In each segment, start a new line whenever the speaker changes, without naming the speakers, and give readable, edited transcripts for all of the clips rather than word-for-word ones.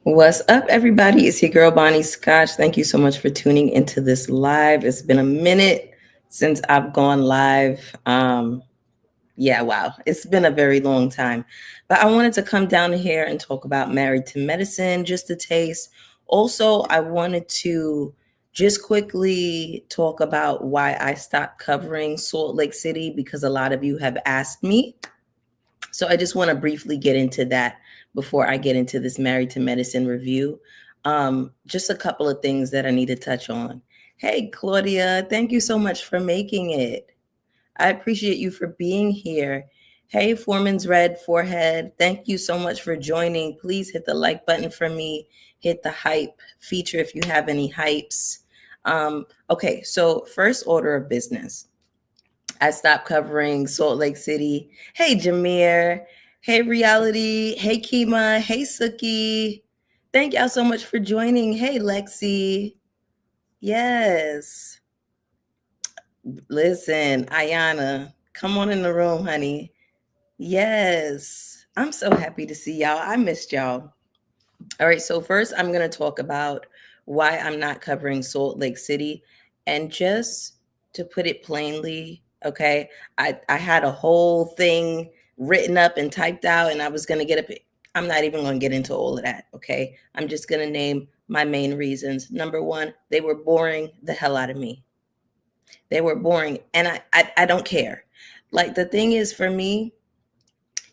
What's up, everybody? It's your girl Bonnie Scotch. Thank you so much for tuning into this live. It's been a minute since I've gone live. Yeah, wow, it's been a very long time. But I wanted to come down here and talk about Married to Medicine, just a taste. Also, I wanted to just quickly talk about why I stopped covering Salt Lake City because a lot of you have asked me. So I just want to briefly get into that before I get into this Married to Medicine review. Just a couple of things that I need to touch on. Hey, Claudia, thank you so much for making it. I appreciate you for being here. Hey, Foreman's Red Forehead, thank you so much for joining. Please hit the like button for me. Hit the hype feature if you have any hypes. Okay, so first order of business. I stopped covering Salt Lake City. Hey, Jameer. Hey, Reality. Hey, Kima. Hey, Suki. Thank y'all so much for joining. Hey, Lexi. Yes. Listen, Ayana, come on in the room, honey. Yes. I'm so happy to see y'all. I missed y'all. All right, so first I'm going to talk about why I'm not covering Salt Lake City. And just to put it plainly, okay, I had a whole thing written up and typed out, and I was going to get up. I'm not even going to get into all of that, okay? I'm just going to name my main reasons. Number one, they were boring the hell out of me. They were boring, and I don't care. Like, the thing is, for me,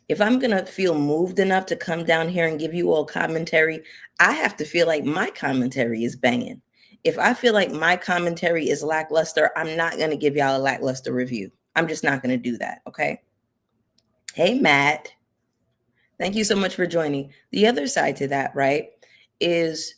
if I'm going to feel moved enough to come down here and give you all commentary, I have to feel like my commentary is banging. If I feel like my commentary is lackluster, I'm not going to give y'all a lackluster review. I'm just not going to do that. Okay. Hey, Matt. Thank you so much for joining. The other side to that, right, is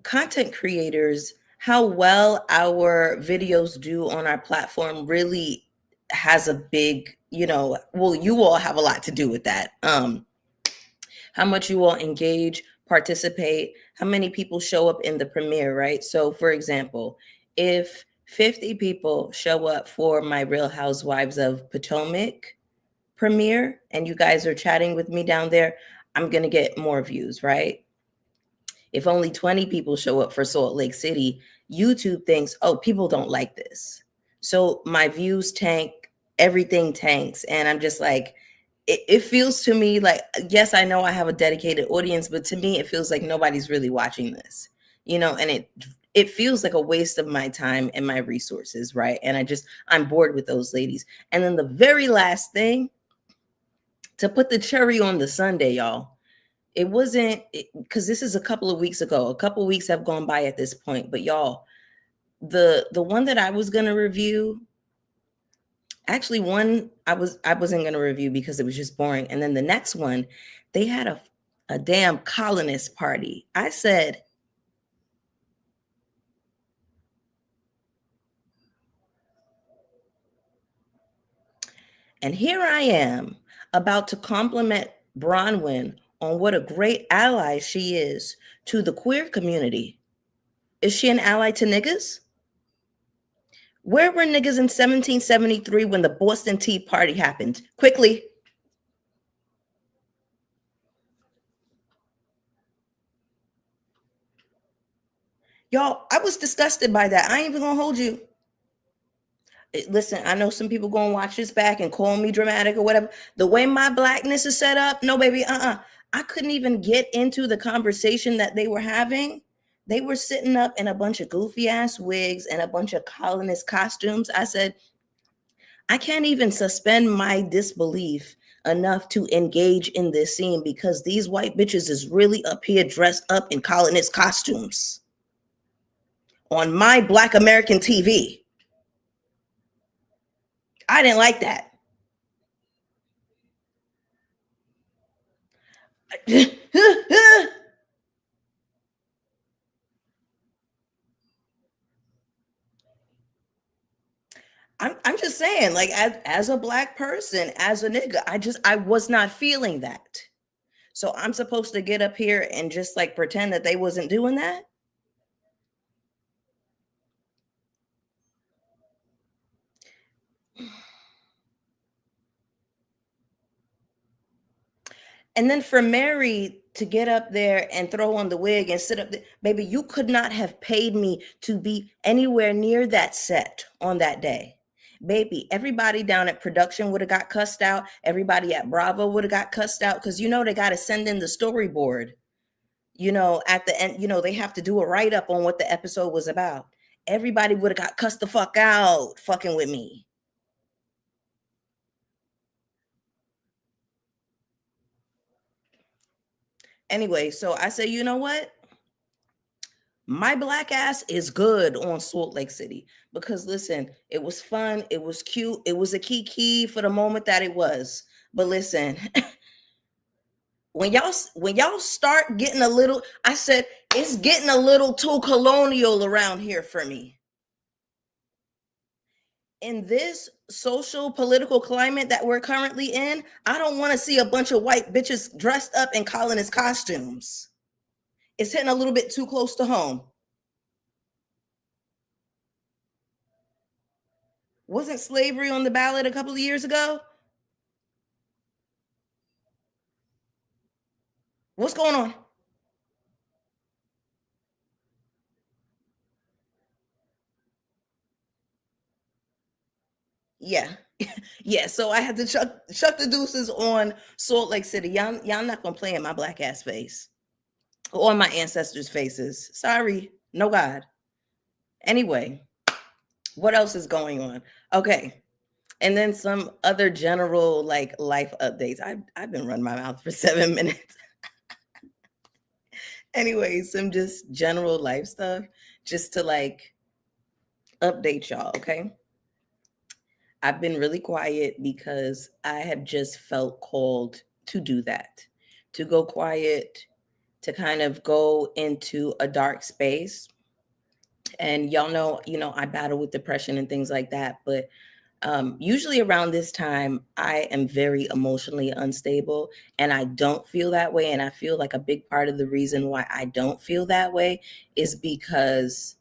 content creators, how well our videos do on our platform really has a big, well, you all have a lot to do with that. How much you all engage, participate, how many people show up in the premiere, right? So, for example, if 50 people show up for my Real Housewives of Potomac premiere and you guys are chatting with me down there, I'm going to get more views, right? If only 20 people show up for Salt Lake City, YouTube thinks, oh, people don't like this. So my views tank, everything tanks. And I'm just like, it feels to me like, yes, I know I have a dedicated audience, but to me, it feels like nobody's really watching this, and it feels like a waste of my time and my resources, right? And I'm bored with those ladies. And then the very last thing, to put the cherry on the sundae, y'all, it wasn't, because this is a couple of weeks ago. A couple of weeks have gone by at this point, but y'all, the one that I was gonna review, actually one I wasn't gonna review because it was just boring. And then the next one, they had a damn colonist party. I said, and here I am about to compliment Bronwyn on what a great ally she is to the queer community. Is she an ally to niggas? Where were niggas in 1773 when the Boston Tea Party happened? Quickly. Y'all, I was disgusted by that. I ain't even gonna hold you. Listen, I know some people gonna watch this back and call me dramatic or whatever. The way my blackness is set up, no, baby, I couldn't even get into the conversation that they were having. They were sitting up in a bunch of goofy ass wigs and a bunch of colonist costumes. I said, I can't even suspend my disbelief enough to engage in this scene because these white bitches is really up here dressed up in colonist costumes on my Black American TV. I didn't like that. I'm just saying, like, as a black person, as a nigga, I was not feeling that. So I'm supposed to get up here and just like pretend that they wasn't doing that? And then for Mary to get up there and throw on the wig and sit up there. Baby, you could not have paid me to be anywhere near that set on that day. Baby, everybody down at production would have got cussed out. Everybody at Bravo would have got cussed out because they got to send in the storyboard. At the end, they have to do a write up on what the episode was about. Everybody would have got cussed the fuck out fucking with me. Anyway, so I say, you know what? My black ass is good on Salt Lake City because listen, it was fun, it was cute, it was a kiki for the moment that it was. But listen, when y'all start getting a little, I said it's getting a little too colonial around here for me. In this social political climate that we're currently in, I don't want to see a bunch of white bitches dressed up in colonist costumes. It's hitting a little bit too close to home. Wasn't slavery on the ballot a couple of years ago? What's going on? Yeah. Yeah. So I had to chuck the deuces on Salt Lake City. Y'all not gonna play in my black ass face or my ancestors' faces. Sorry. No God. Anyway, what else is going on? Okay. And then some other general like life updates. I've been running my mouth for 7 minutes. Anyway, some just general life stuff just to like update y'all, okay? I've been really quiet because I have just felt called to do that, to go quiet, to kind of go into a dark space. And y'all know, I battle with depression and things like that. But usually around this time, I am very emotionally unstable and I don't feel that way. And I feel like a big part of the reason why I don't feel that way is because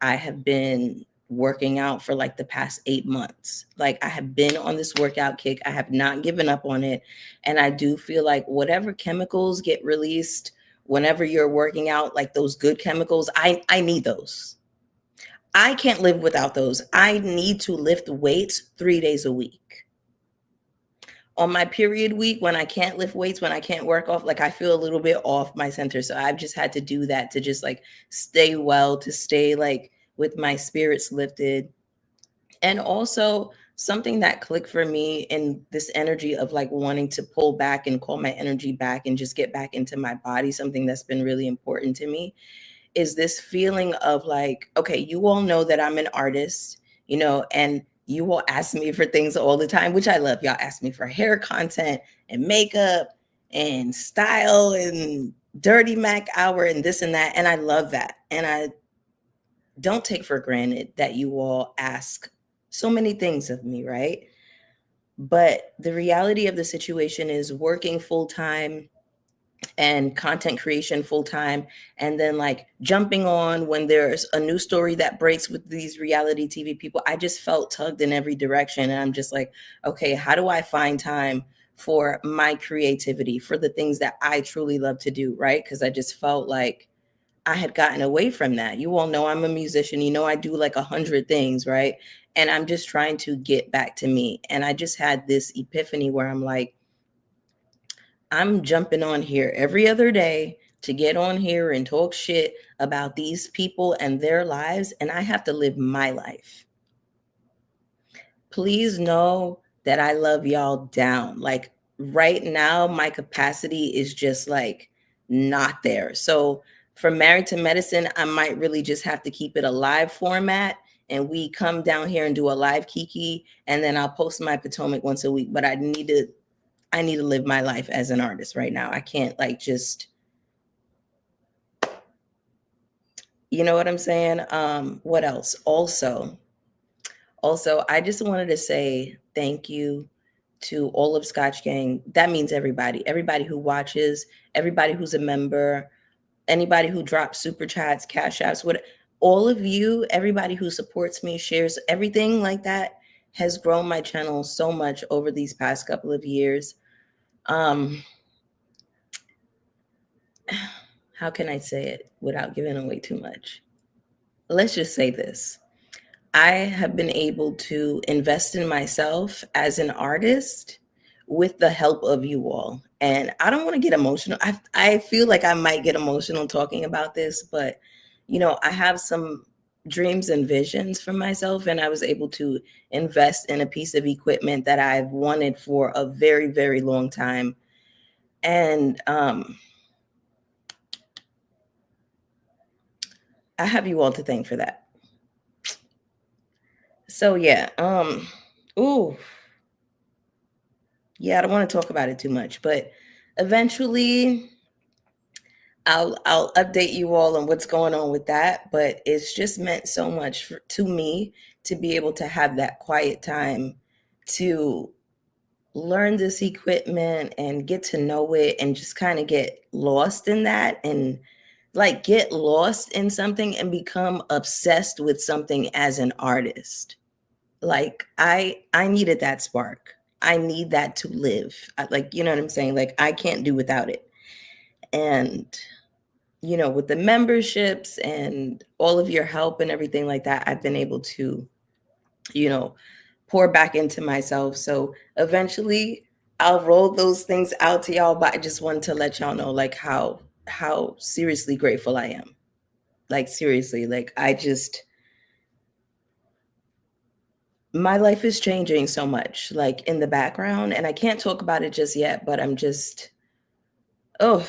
I have been working out for like the past 8 months. Like I have been on this workout kick. I have not given up on it. And I do feel like whatever chemicals get released whenever you're working out, like those good chemicals, I need those. I can't live without those. I need to lift weights 3 days a week. On my period week, when I can't lift weights, when I can't work off, like I feel a little bit off my center. So I've just had to do that to just like stay well, to stay like with my spirits lifted. And also something that clicked for me in this energy of like wanting to pull back and call my energy back and just get back into my body, something that's been really important to me is this feeling of like, okay, you all know that I'm an artist, and you will ask me for things all the time, which I love. Y'all ask me for hair content and makeup and style and dirty Mac hour and this and that. And I love that. And I don't take for granted that you all ask so many things of me, right? But the reality of the situation is working full time and content creation full time, and then like jumping on when there's a new story that breaks with these reality TV people. I just felt tugged in every direction. And I'm just like, okay, how do I find time for my creativity, for the things that I truly love to do, right? Because I just felt like I had gotten away from that. You all know I'm a musician. I do like 100 things, right? And I'm just trying to get back to me. And I just had this epiphany where I'm like, I'm jumping on here every other day to get on here and talk shit about these people and their lives, and I have to live my life. Please know that I love y'all down. Like right now, my capacity is just like not there. So for Married to Medicine, I might really just have to keep it a live format. And we come down here and do a live kiki, and then I'll post my Potomac once a week. But I need to live my life as an artist right now. I can't like just, you know what I'm saying? What else? Also, I just wanted to say thank you to all of Scotch Gang. That means everybody who watches, everybody who's a member, anybody who drops super chats, cash apps, what all of you, everybody who supports me, shares everything like that has grown my channel so much over these past couple of years. Um, how can I say it without giving away too much? Let's just say this. I have been able to invest in myself as an artist with the help of you all. And I don't want to get emotional. I feel like I might get emotional talking about this, but I have some dreams and visions for myself, and I was able to invest in a piece of equipment that I've wanted for a very, very long time. And I have you all to thank for that. So yeah, ooh, yeah, I don't want to talk about it too much, but eventually I'll update you all on what's going on with that. But it's just meant so much to me to be able to have that quiet time to learn this equipment and get to know it and just kind of get lost in that, and like get lost in something and become obsessed with something as an artist. Like I needed that spark. I need that to live. Like, you know what I'm saying? Like I can't do without it. And with the memberships and all of your help and everything like that, I've been able to, you know, pour back into myself. So eventually I'll roll those things out to y'all, but I just wanted to let y'all know like how seriously grateful I am. Like seriously, like I just my life is changing so much like in the background, and I can't talk about it just yet, but I'm just oh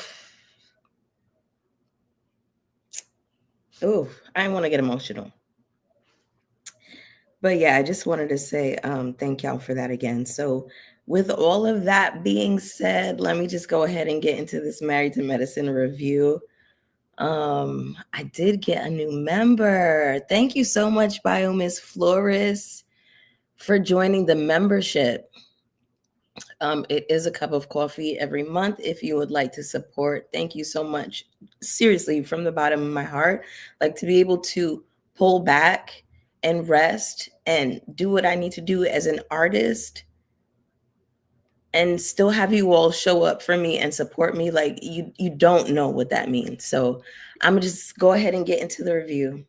oh I want to get emotional. But yeah, I just wanted to say thank y'all for that again. So with all of that being said, let me just go ahead and get into this Married to Medicine review. I did get a new member. Thank you so much, BioMiss Flores, for joining the membership. It is a cup of coffee every month if you would like to support. Thank you so much. Seriously, from the bottom of my heart, like to be able to pull back and rest and do what I need to do as an artist and still have you all show up for me and support me. Like you don't know what that means. So I'm gonna just go ahead and get into the review.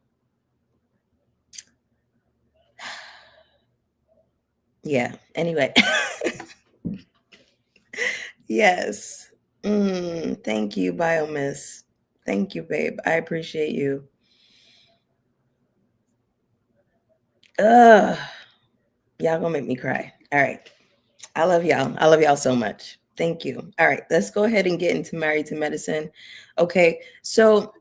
Yeah. Anyway. Yes. Thank you, Biomiss. Thank you, babe. I appreciate you. Ugh. Y'all gonna make me cry. All right. I love y'all. I love y'all so much. Thank you. All right. Let's go ahead and get into Married to Medicine. Okay. So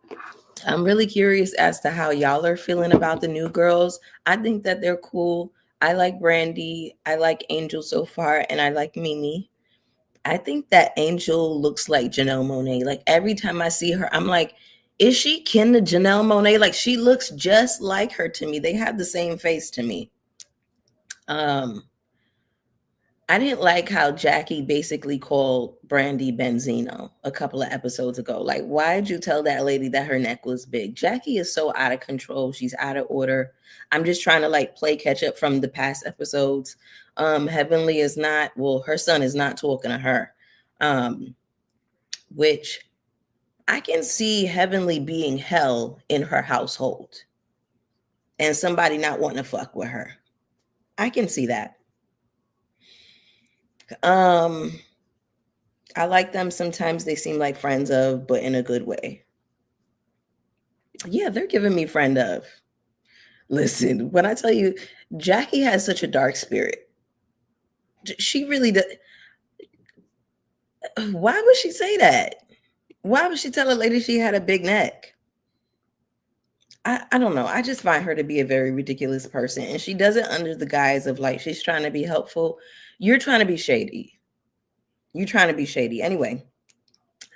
I'm really curious as to how y'all are feeling about the new girls. I think that they're cool. I like Brandy. I like Angel so far, and I like Mimi. I think that Angel looks like Janelle Monáe. Like every time I see her, I'm like, is she kin to Janelle Monáe? Like she looks just like her to me. They have the same face to me. Um, I didn't like how Jackie basically called Brandy Benzino a couple of episodes ago. Like, why'd you tell that lady that her neck was big? Jackie is so out of control. She's out of order. I'm just trying to like play catch up from the past episodes. Heavenly is not, well, her son is not talking to her. Which I can see Heavenly being hell in her household and somebody not wanting to fuck with her. I can see that. Um, I like them. Sometimes they seem like friends of, but in a good way. Yeah, they're giving me friend of. Listen, when I tell you, Jackie has such a dark spirit. She really does. Why would she say that? Why would she tell a lady she had a big neck? I don't know. I just find her to be a very ridiculous person. And she does it under the guise of like she's trying to be helpful. You're trying to be shady. You're trying to be shady. Anyway,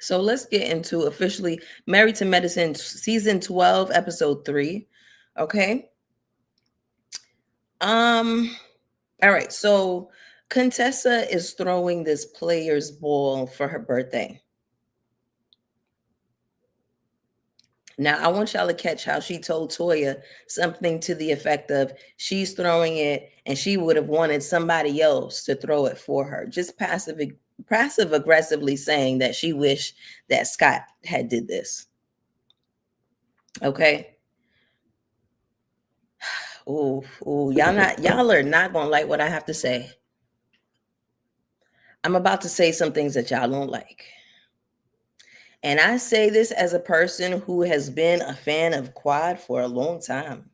so let's get into officially Married to Medicine season 12, episode 3. Okay. Um, all right. So Contessa is throwing this player's ball for her birthday. Now, I want y'all to catch how she told Toya something to the effect of she's throwing it and she would have wanted somebody else to throw it for her. Just passive aggressively saying that she wished that Scott had did this. Okay. Ooh, ooh, y'all are not gonna like what I have to say. I'm about to say some things that y'all don't like. And I say this as a person who has been a fan of Quad for a long time.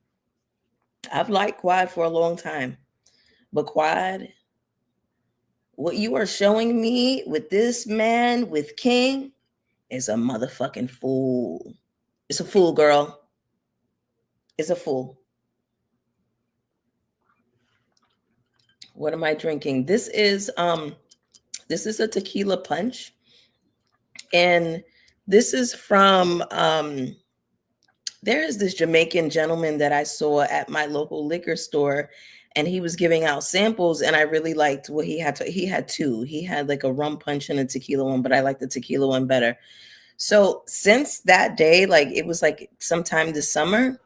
I've liked Quad for a long time. But Quad, what you are showing me with this man, with King, is a motherfucking fool. It's a fool, girl. It's a fool. What am I drinking? This is a tequila punch. And this is from there is this Jamaican gentleman that I saw at my local liquor store, and he was giving out samples, and I really liked what he had. He had two. He had like a rum punch and a tequila one, but I like the tequila one better. So since that day, like it was like sometime this summer,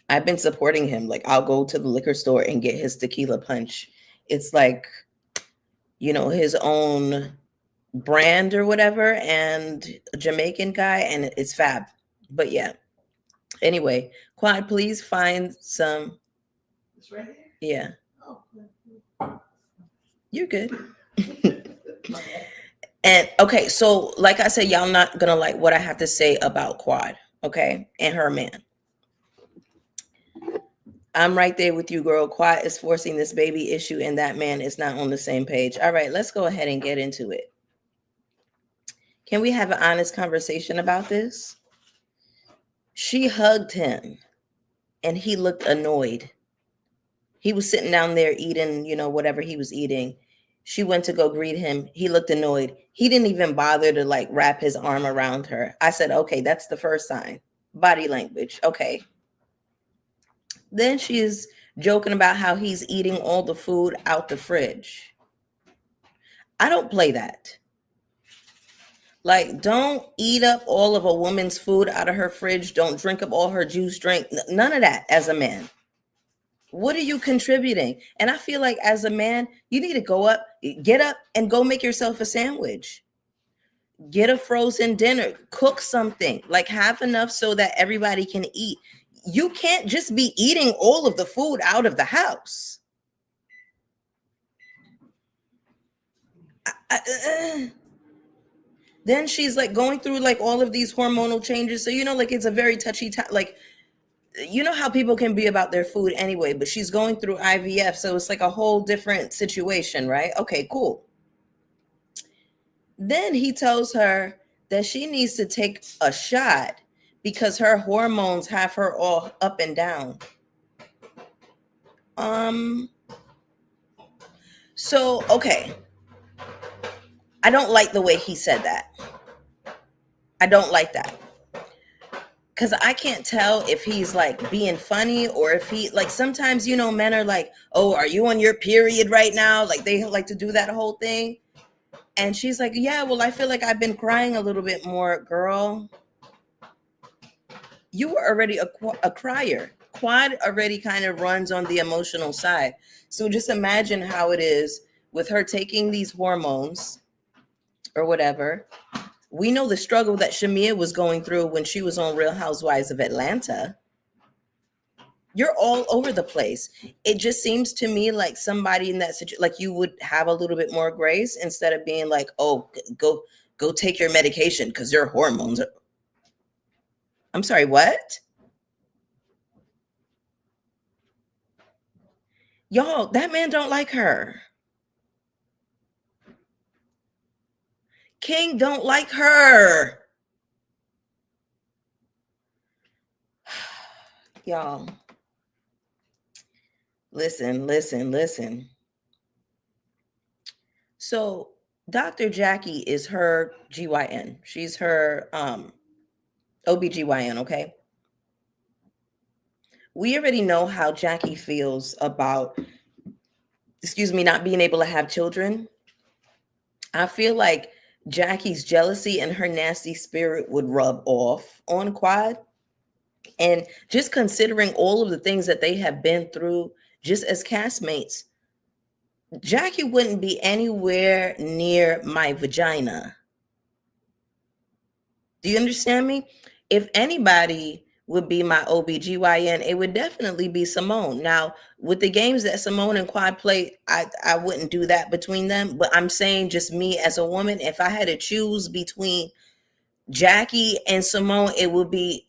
I've been supporting him. Like I'll go to the liquor store and get his tequila punch. It's like, his own brand or whatever, and a Jamaican guy, and it's fab. But yeah. Anyway, Quad, please find some. It's right here. Yeah. Oh, you're good. And okay, so like I said, y'all not gonna like what I have to say about Quad, okay, and her man. I'm right there with you, girl. Quad is forcing this baby issue, and that man is not on the same page. All right, let's go ahead and get into it. Can we have an honest conversation about this? She hugged him, and he looked annoyed. He was sitting down there eating, whatever he was eating. She went to go greet him. He looked annoyed. He didn't even bother to like wrap his arm around her. I said, okay, that's the first sign. Body language. Okay. Then she's joking about how he's eating all the food out the fridge. I don't play that. Like, don't eat up all of a woman's food out of her fridge. Don't drink up all her juice drink. None of that as a man. What are you contributing? And I feel like as a man, you need to get up and go make yourself a sandwich. Get a frozen dinner, cook something, like have enough so that everybody can eat. You can't just be eating all of the food out of the house. Then she's like going through like all of these hormonal changes. So, like it's a very touchy time. Like, you know how people can be about their food anyway, but she's going through IVF. So it's like a whole different situation, right? Okay, cool. Then he tells her that she needs to take a shot because her hormones have her all up and down. So, okay. I don't like the way he said that. I don't like that. Because I can't tell if he's like being funny or if he, like, sometimes, men are like, oh, are you on your period right now? Like, they like to do that whole thing. And she's like, yeah, well, I feel like I've been crying a little bit more, girl. You were already a crier. Quad already kind of runs on the emotional side. So just imagine how it is with her taking these hormones or whatever. We know the struggle that Shamia was going through when she was on Real Housewives of Atlanta. You're all over the place. It just seems to me like somebody in that situation, like you would have a little bit more grace instead of being like, oh, go take your medication because your hormones are. I'm sorry, what? Y'all, that man don't like her. King don't like her. Y'all, listen. So Dr. Jackie is her GYN. She's her OBGYN, okay? We already know how Jackie feels about, not being able to have children. I feel like Jackie's jealousy and her nasty spirit would rub off on Quad. And just considering all of the things that they have been through just as castmates, Jackie wouldn't be anywhere near my vagina. Do you understand me? If anybody would be my OBGYN, it would definitely be Simone. Now, with the games that Simone and Quad play, I wouldn't do that between them. But I'm saying just me as a woman, if I had to choose between Jackie and Simone, it would be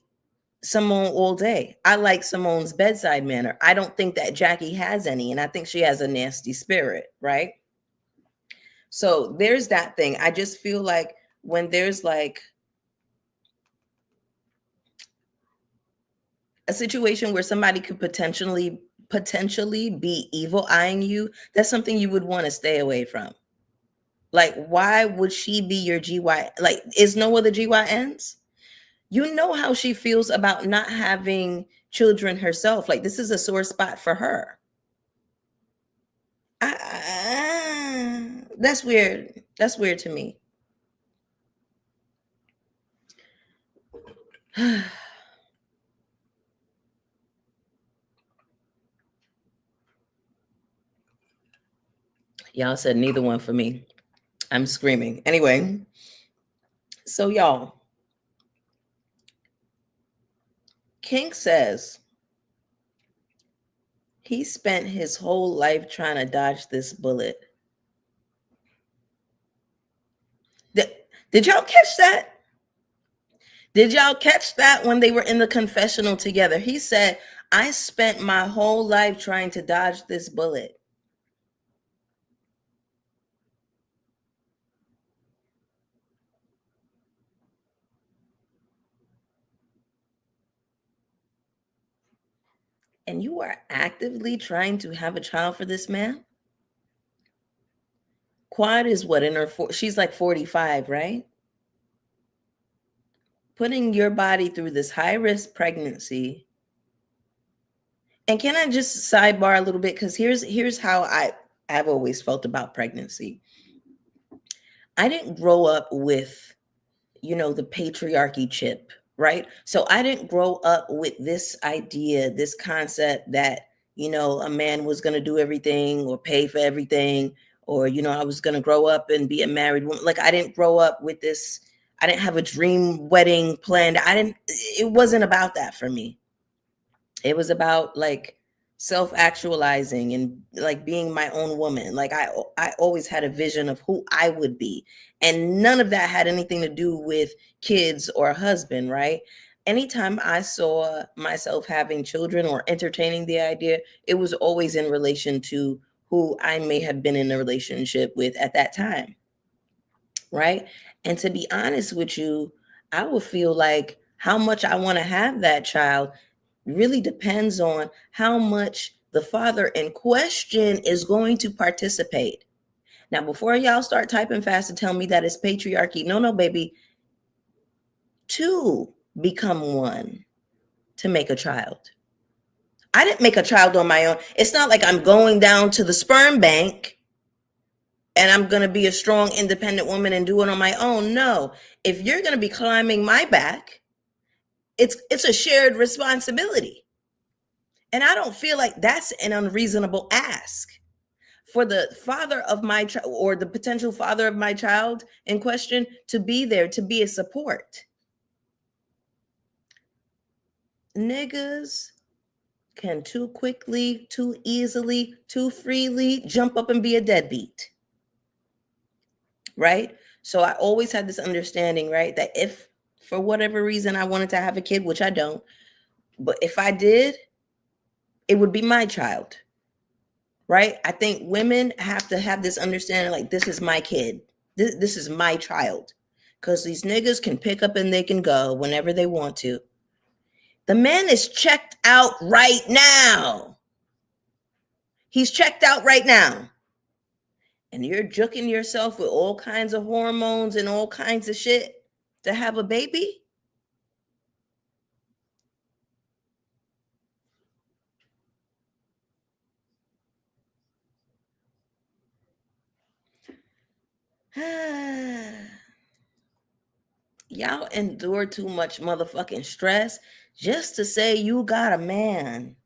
Simone all day. I like Simone's bedside manner. I don't think that Jackie has any, and I think she has a nasty spirit, right? So there's that thing. I just feel like when there's like a situation where somebody could potentially be evil eyeing you, that's something you would want to stay away from. Like, why would she be your GY? Like, is no other GYNs? You know how she feels about not having children herself. Like, this is a sore spot for her. That's weird. That's weird to me. Y'all said neither one for me. I'm screaming. Anyway, so y'all, King says he spent his whole life trying to dodge this bullet. Did y'all catch that? Did y'all catch that when they were in the confessional together? He said, I spent my whole life trying to dodge this bullet. And you are actively trying to have a child for this man? Quad is what, in her she's like 45, right? Putting your body through this high risk pregnancy. And can I just sidebar a little bit? Because here's how I've always felt about pregnancy. I didn't grow up with, the patriarchy chip, right? So I didn't grow up with this idea, this concept that, a man was going to do everything or pay for everything, or, I was going to grow up and be a married woman. Like, I didn't grow up with this. I didn't have a dream wedding planned. It wasn't about that for me. It was about like self-actualizing and like being my own woman. Like, I always had a vision of who I would be, and none of that had anything to do with kids or a husband, right? Anytime I saw myself having children or entertaining the idea, it was always in relation to who I may have been in a relationship with at that time, right? And to be honest with you, I would feel like how much I want to have that child really depends on how much the father in question is going to participate. Now, before y'all start typing fast and tell me that it's patriarchy, no, baby. Two become one to make a child. I didn't make a child on my own. It's not like I'm going down to the sperm bank and I'm going to be a strong, independent woman and do it on my own. No, if you're going to be climbing my back, it's a shared responsibility. And I don't feel like that's an unreasonable ask for the father of my child or the potential father of my child in question to be there, to be a support. Niggas can too quickly, too easily, too freely jump up and be a deadbeat. Right? So I always had this understanding, right? That if for whatever reason I wanted to have a kid, which I don't, but if I did, it would be my child. Right? I think women have to have this understanding, like, this is my kid. This is my child. Because these niggas can pick up and they can go whenever they want to. The man is checked out right now. He's checked out right now. And you're juking yourself with all kinds of hormones and all kinds of shit to have a baby? Y'all endure too much motherfucking stress just to say you got a man.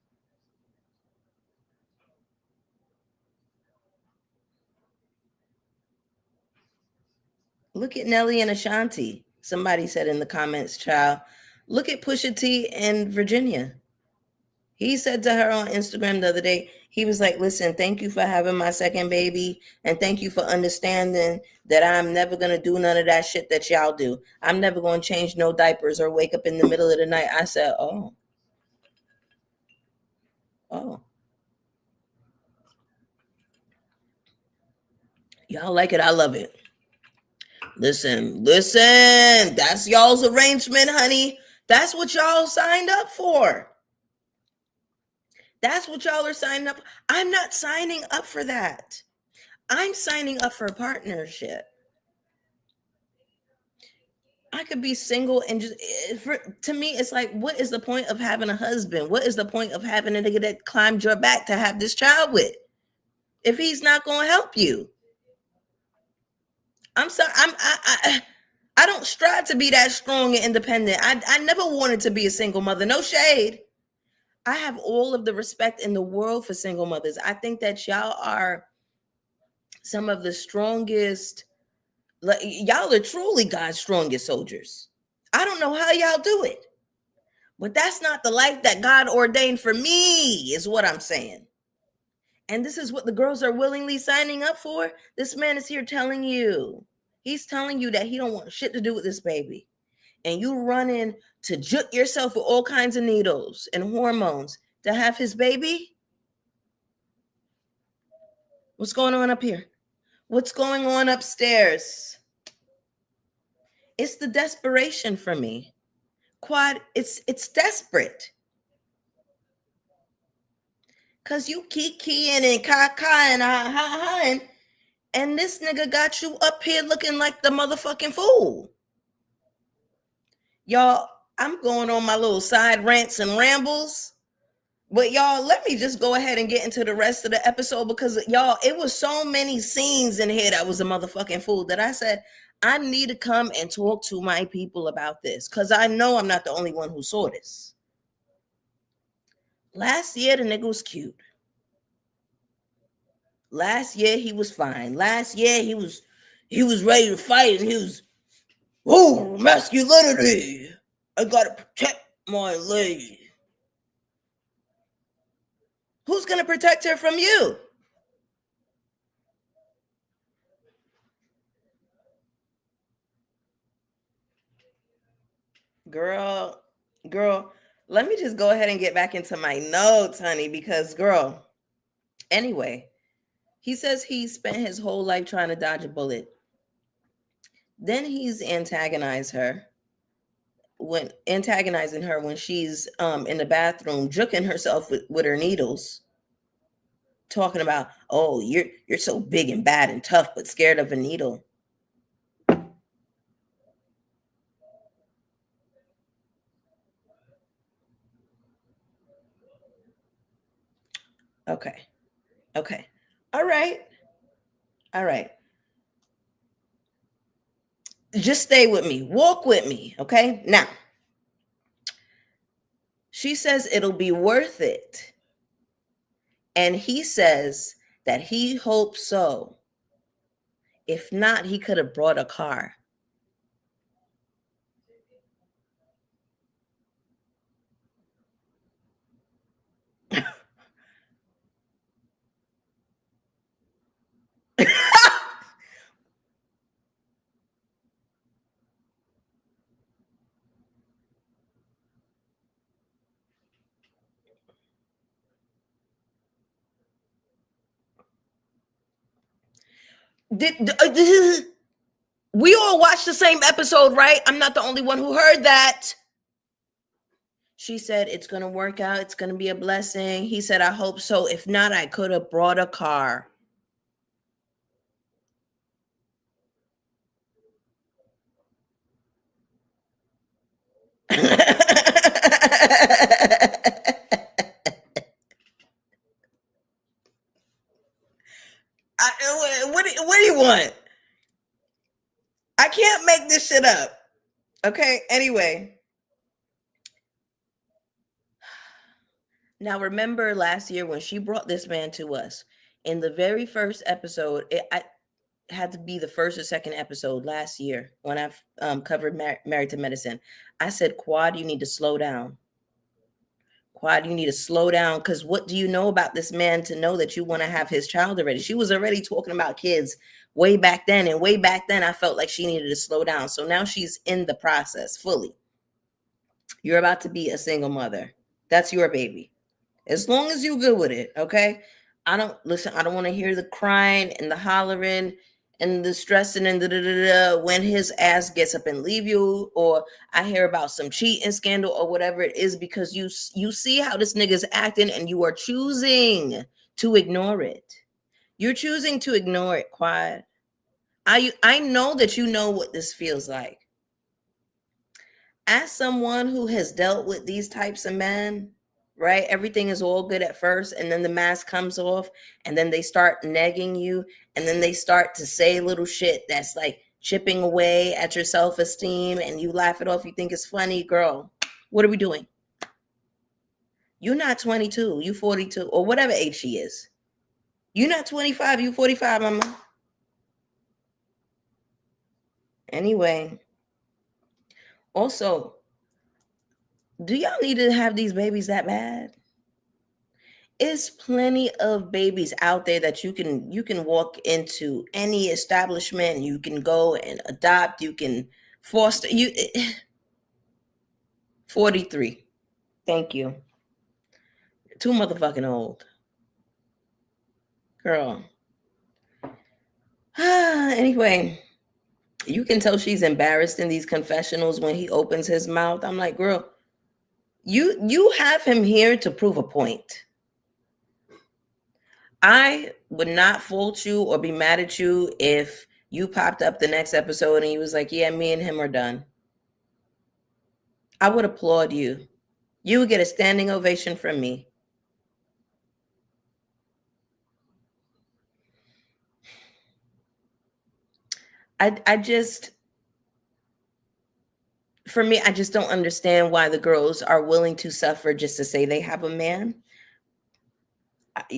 Look at Nelly and Ashanti. Somebody said in the comments, child, Look at Pusha T and Virginia. He said to her on Instagram the other day, he was like, listen, thank you for having my second baby. And thank you for understanding that I'm never going to do none of that shit that y'all do. I'm never going to change no diapers or wake up in the middle of the night. I said, oh, y'all like it. I love it. Listen. That's y'all's arrangement, honey. That's what y'all signed up for. That's what y'all are signing up. I'm not signing up for that. I'm signing up for a partnership. I could be single and just to me, it's like, what is the point of having a husband? What is the point of having a nigga that climbed your back to have this child with if he's not going to help you? I'm sorry. I don't strive to be that strong and independent. I never wanted to be a single mother. No shade. I have all of the respect in the world for single mothers. I think that y'all are some of the strongest. Like, y'all are truly God's strongest soldiers. I don't know how y'all do it, but that's not the life that God ordained for me, is what I'm saying. And this is what the girls are willingly signing up for. This man is here telling you, he's telling you that he don't want shit to do with this baby. And you running to juke yourself with all kinds of needles and hormones to have his baby? What's going on up here? What's going on upstairs? It's the desperation for me. Quad, it's desperate. Cause you kikiing and kakaing and this nigga got you up here looking like the motherfucking fool. Y'all, I'm going on my little side rants and rambles. But y'all, let me just go ahead and get into the rest of the episode because y'all, it was so many scenes in here that was a motherfucking fool that I said, I need to come and talk to my people about this because I know I'm not the only one who saw this. Last year, the nigga was cute. Last year, he was fine. Last year, he was ready to fight and he was, oh, masculinity. I gotta protect my lady. Who's gonna protect her from you? Girl, let me just go ahead and get back into my notes, honey, because girl, anyway, he says he spent his whole life trying to dodge a bullet. Then he's antagonizing her when she's in the bathroom, juking herself with her needles, talking about, oh, you're so big and bad and tough, but scared of a needle. Okay. Okay. All right. All right. Just stay with me. Walk with me. Okay. Now, she says it'll be worth it. And he says that he hopes so. If not, he could have brought a car. We all watched the same episode, right? I'm not the only one who heard that. She said, it's going to work out. It's going to be a blessing. He said, I hope so. If not, I could have brought a car. What do you want? I can't make this shit up. Okay. Anyway. Now, remember last year when she brought this man to us in the very first episode, had to be the first or second episode last year when I've covered Married to Medicine. I said, Quad, you need to slow down. Quad, you need to slow down, because what do you know about this man to know that you want to have his child already? She was already talking about kids way back then. And way back then, I felt like she needed to slow down. So now she's in the process fully. You're about to be a single mother. That's your baby. As long as you're good with it, okay? I don't want to hear the crying and the hollering and the stressing and when his ass gets up and leave you, or I hear about some cheating scandal or whatever it is, because you see how this nigga's acting and you are choosing to ignore it. You're choosing to ignore it, quiet. I know that you know what this feels like. As someone who has dealt with these types of men, right? Everything is all good at first, and then the mask comes off, and then they start negging you, and then they start to say little shit that's like chipping away at your self esteem, and you laugh it off. You think it's funny, girl. What are we doing? You're not 22, you 42, or whatever age she is. You're not 25, you 45, mama. Anyway, also, do y'all need to have these babies that bad? It's plenty of babies out there that you can walk into any establishment, you can go and adopt, you can foster you. 43. Thank you. Too motherfucking old. Girl. Anyway, you can tell she's embarrassed in these confessionals when he opens his mouth. I'm like, girl, you have him here to prove a point. I would not fault you or be mad at you if you popped up the next episode and he was like, yeah, me and him are done. I would applaud you. You would get a standing ovation from me. I just, for me, I just don't understand why the girls are willing to suffer just to say they have a man.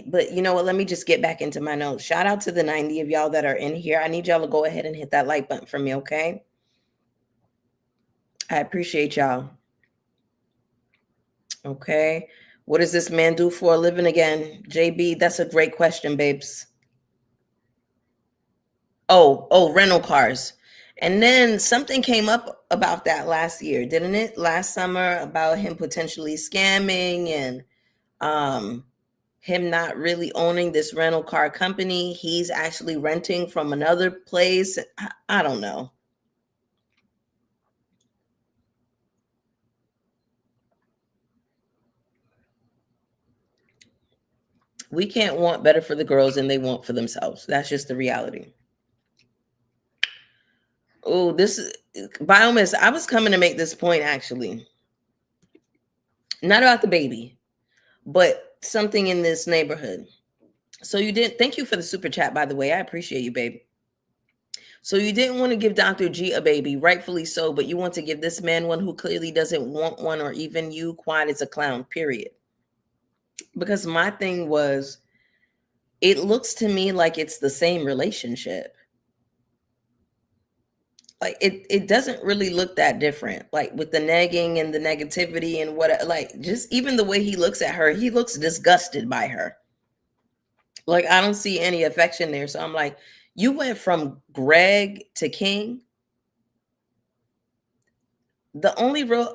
But you know what? Let me just get back into my notes. Shout out to the 90 of y'all that are in here. I need y'all to go ahead and hit that like button for me, okay? I appreciate y'all. Okay. What does this man do for a living again? JB, that's a great question, babes. Oh, rental cars. And then something came up about that last year, didn't it? Last summer, about him potentially scamming and um him not really owning this rental car company. He's actually renting from another place. I don't know. We can't want better for the girls than they want for themselves. That's just the reality. Oh, this is Biomis. I was coming to make this point actually. Not about the baby, but something in this neighborhood. So you didn't, thank you for the super chat, by the way. I appreciate you, babe. So you didn't want to give Dr. G a baby, rightfully so, but you want to give this man one who clearly doesn't want one, or even you, quiet as a clown, period. Because my thing was, it looks to me like it's the same relationship. Like it doesn't really look that different. Like with the nagging and the negativity and what, like just even the way he looks at her, he looks disgusted by her. Like I don't see any affection there. So I'm like, you went from Greg to King. The only real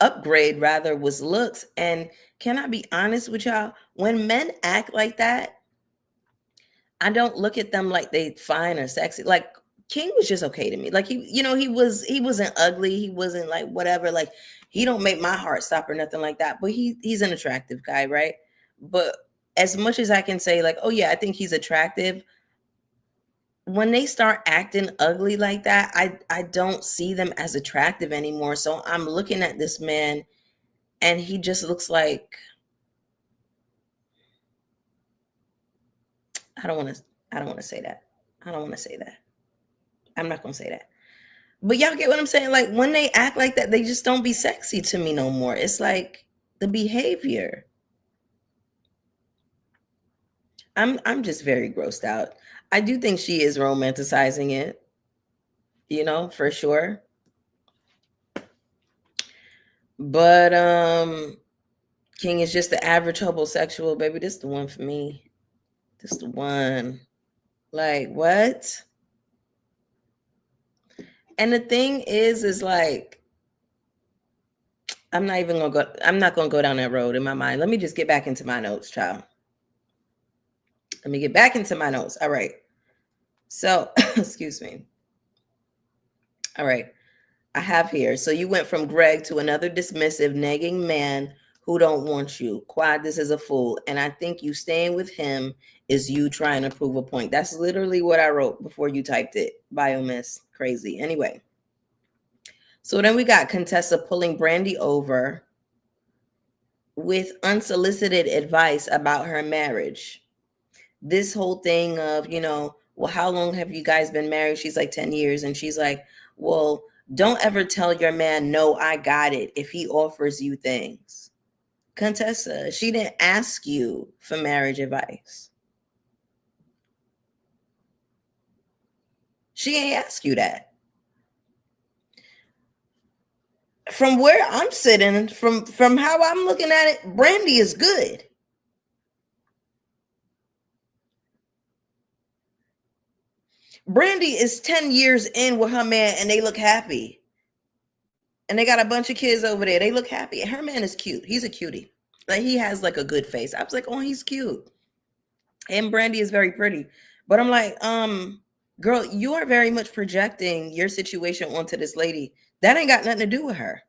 upgrade rather, was looks. And can I be honest with y'all? When men act like that, I don't look at them like they fine or sexy. Like King was just okay to me. Like he wasn't ugly. He wasn't like whatever. Like he don't make my heart stop or nothing like that. But he's an attractive guy, right? But as much as I can say, like, oh yeah, I think he's attractive, when they start acting ugly like that, I don't see them as attractive anymore. So I'm looking at this man and he just looks like, I don't want to I don't want to say that. I don't want to say that. I'm not going to say that. But y'all get what I'm saying? Like when they act like that, they just don't be sexy to me no more. It's like the behavior. I'm just very grossed out. I do think she is romanticizing it, for sure. But King is just the average homosexual, baby. This the one for me. This the one. Like, what? And the thing is like, I'm not gonna go down that road in my mind. Let me just get back into my notes, child. Let me get back into my notes. All right. So, excuse me. All right. I have here. So you went from Greg to another dismissive, nagging man who don't want you. Quad, this is a fool. And I think you staying with him is you trying to prove a point. That's literally what I wrote before you typed it. Biomiss. Crazy. Anyway. So then we got Contessa pulling Brandy over with unsolicited advice about her marriage. This whole thing of, well, how long have you guys been married? She's like 10 years. And she's like, well, don't ever tell your man, no, I got it, if he offers you things. Contessa, she didn't ask you for marriage advice. She ain't ask you that. From where I'm sitting, from how I'm looking at it, Brandy is good. Brandy is 10 years in with her man and they look happy. And they got a bunch of kids over there. They look happy. And her man is cute. He's a cutie. Like, he has like a good face. I was like, oh, he's cute. And Brandy is very pretty. But I'm like, girl, you are very much projecting your situation onto this lady. That ain't got nothing to do with her.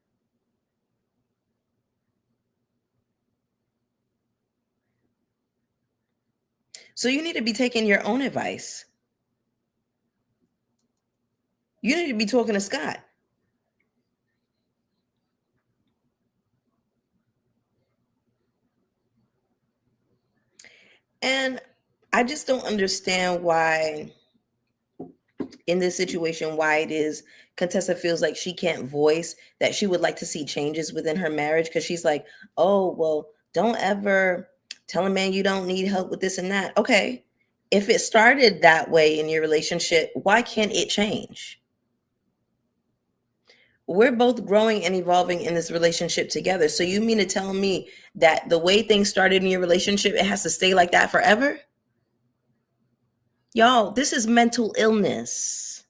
So you need to be taking your own advice. You need to be talking to Scott. And I just don't understand why, in this situation, why it is Contessa feels like she can't voice that she would like to see changes within her marriage, because she's like, oh, well, don't ever tell a man you don't need help with this and that. Okay, if it started that way in your relationship, why can't it change? We're both growing and evolving in this relationship together. So you mean to tell me that the way things started in your relationship, it has to stay like that forever? Y'all, this is mental illness.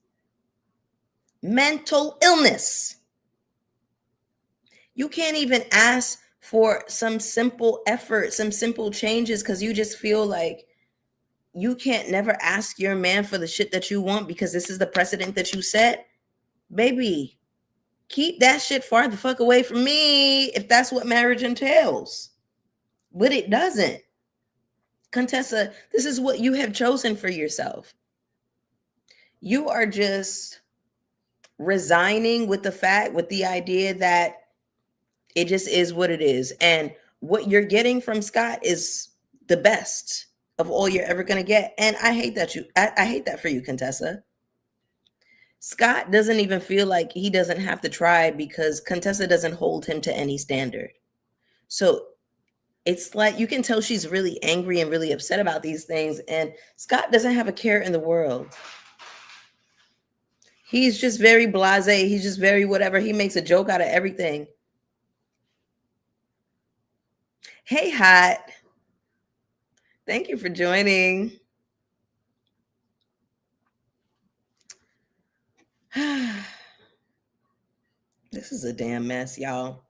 Mental illness. You can't even ask for some simple effort, some simple changes, because you just feel like you can't never ask your man for the shit that you want because this is the precedent that you set. Baby, keep that shit far the fuck away from me if that's what marriage entails. But it doesn't. Contessa, this is what you have chosen for yourself. You are just resigning with the idea that it just is what it is. And what you're getting from Scott is the best of all you're ever going to get. And I hate that I hate that for you, Contessa. Scott doesn't even feel like he doesn't have to try because Contessa doesn't hold him to any standard. So it's like you can tell she's really angry and really upset about these things. And Scott doesn't have a care in the world. He's just very blasé. He's just very whatever. He makes a joke out of everything. Hey, Hot. Thank you for joining. This is a damn mess, y'all.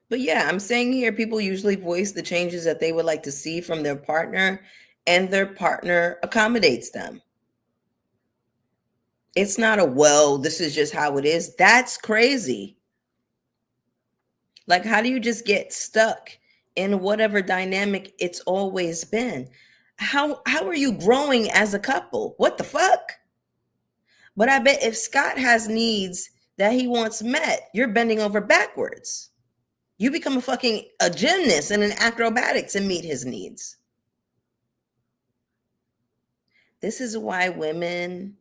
But yeah, I'm saying here people usually voice the changes that they would like to see from their partner, and their partner accommodates them. It's not a, well, this is just how it is. That's crazy. Like, how do you just get stuck in whatever dynamic it's always been? How are you growing as a couple? What the fuck? But I bet if Scott has needs that he wants met, you're bending over backwards. You become a gymnast and an acrobatic to meet his needs. This is why women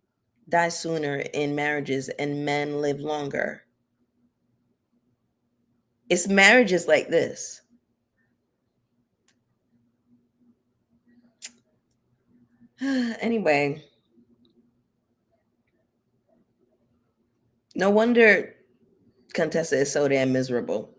die sooner in marriages and men live longer. It's marriages like this. Anyway, no wonder Contessa is so damn miserable.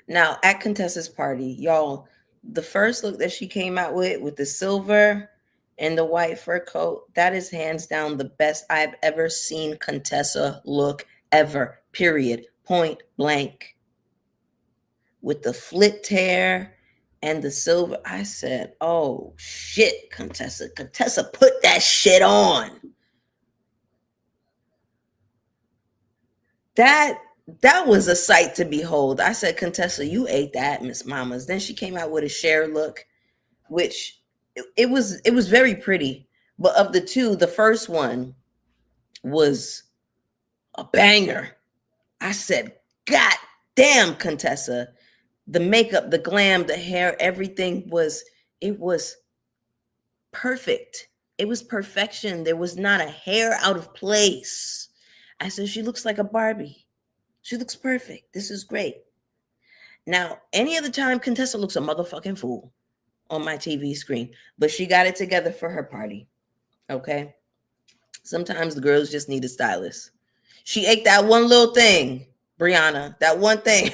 Now, at Contessa's party, y'all, the first look that she came out with the silver and the white fur coat, that is hands down the best I've ever seen Contessa look ever. Period. Point blank. With the flipped hair and the silver, I said, "Oh shit, Contessa! Contessa, put that shit on." That that was a sight to behold. I said, "Contessa, you ate that, Miss Mamas." Then she came out with a share look, which it was very pretty. But of the two, the first one was a banger. I said, "God damn, Contessa." The makeup, the glam, the hair, everything was it was perfect. It was perfection. There was not a hair out of place. I said, "She looks like a Barbie. She looks perfect. This is great." Now, any other time, Contessa looks a motherfucking fool on my TV screen, but she got it together for her party. Okay. Sometimes the girls just need a stylist. She ate that one little thing, Brianna, that one thing.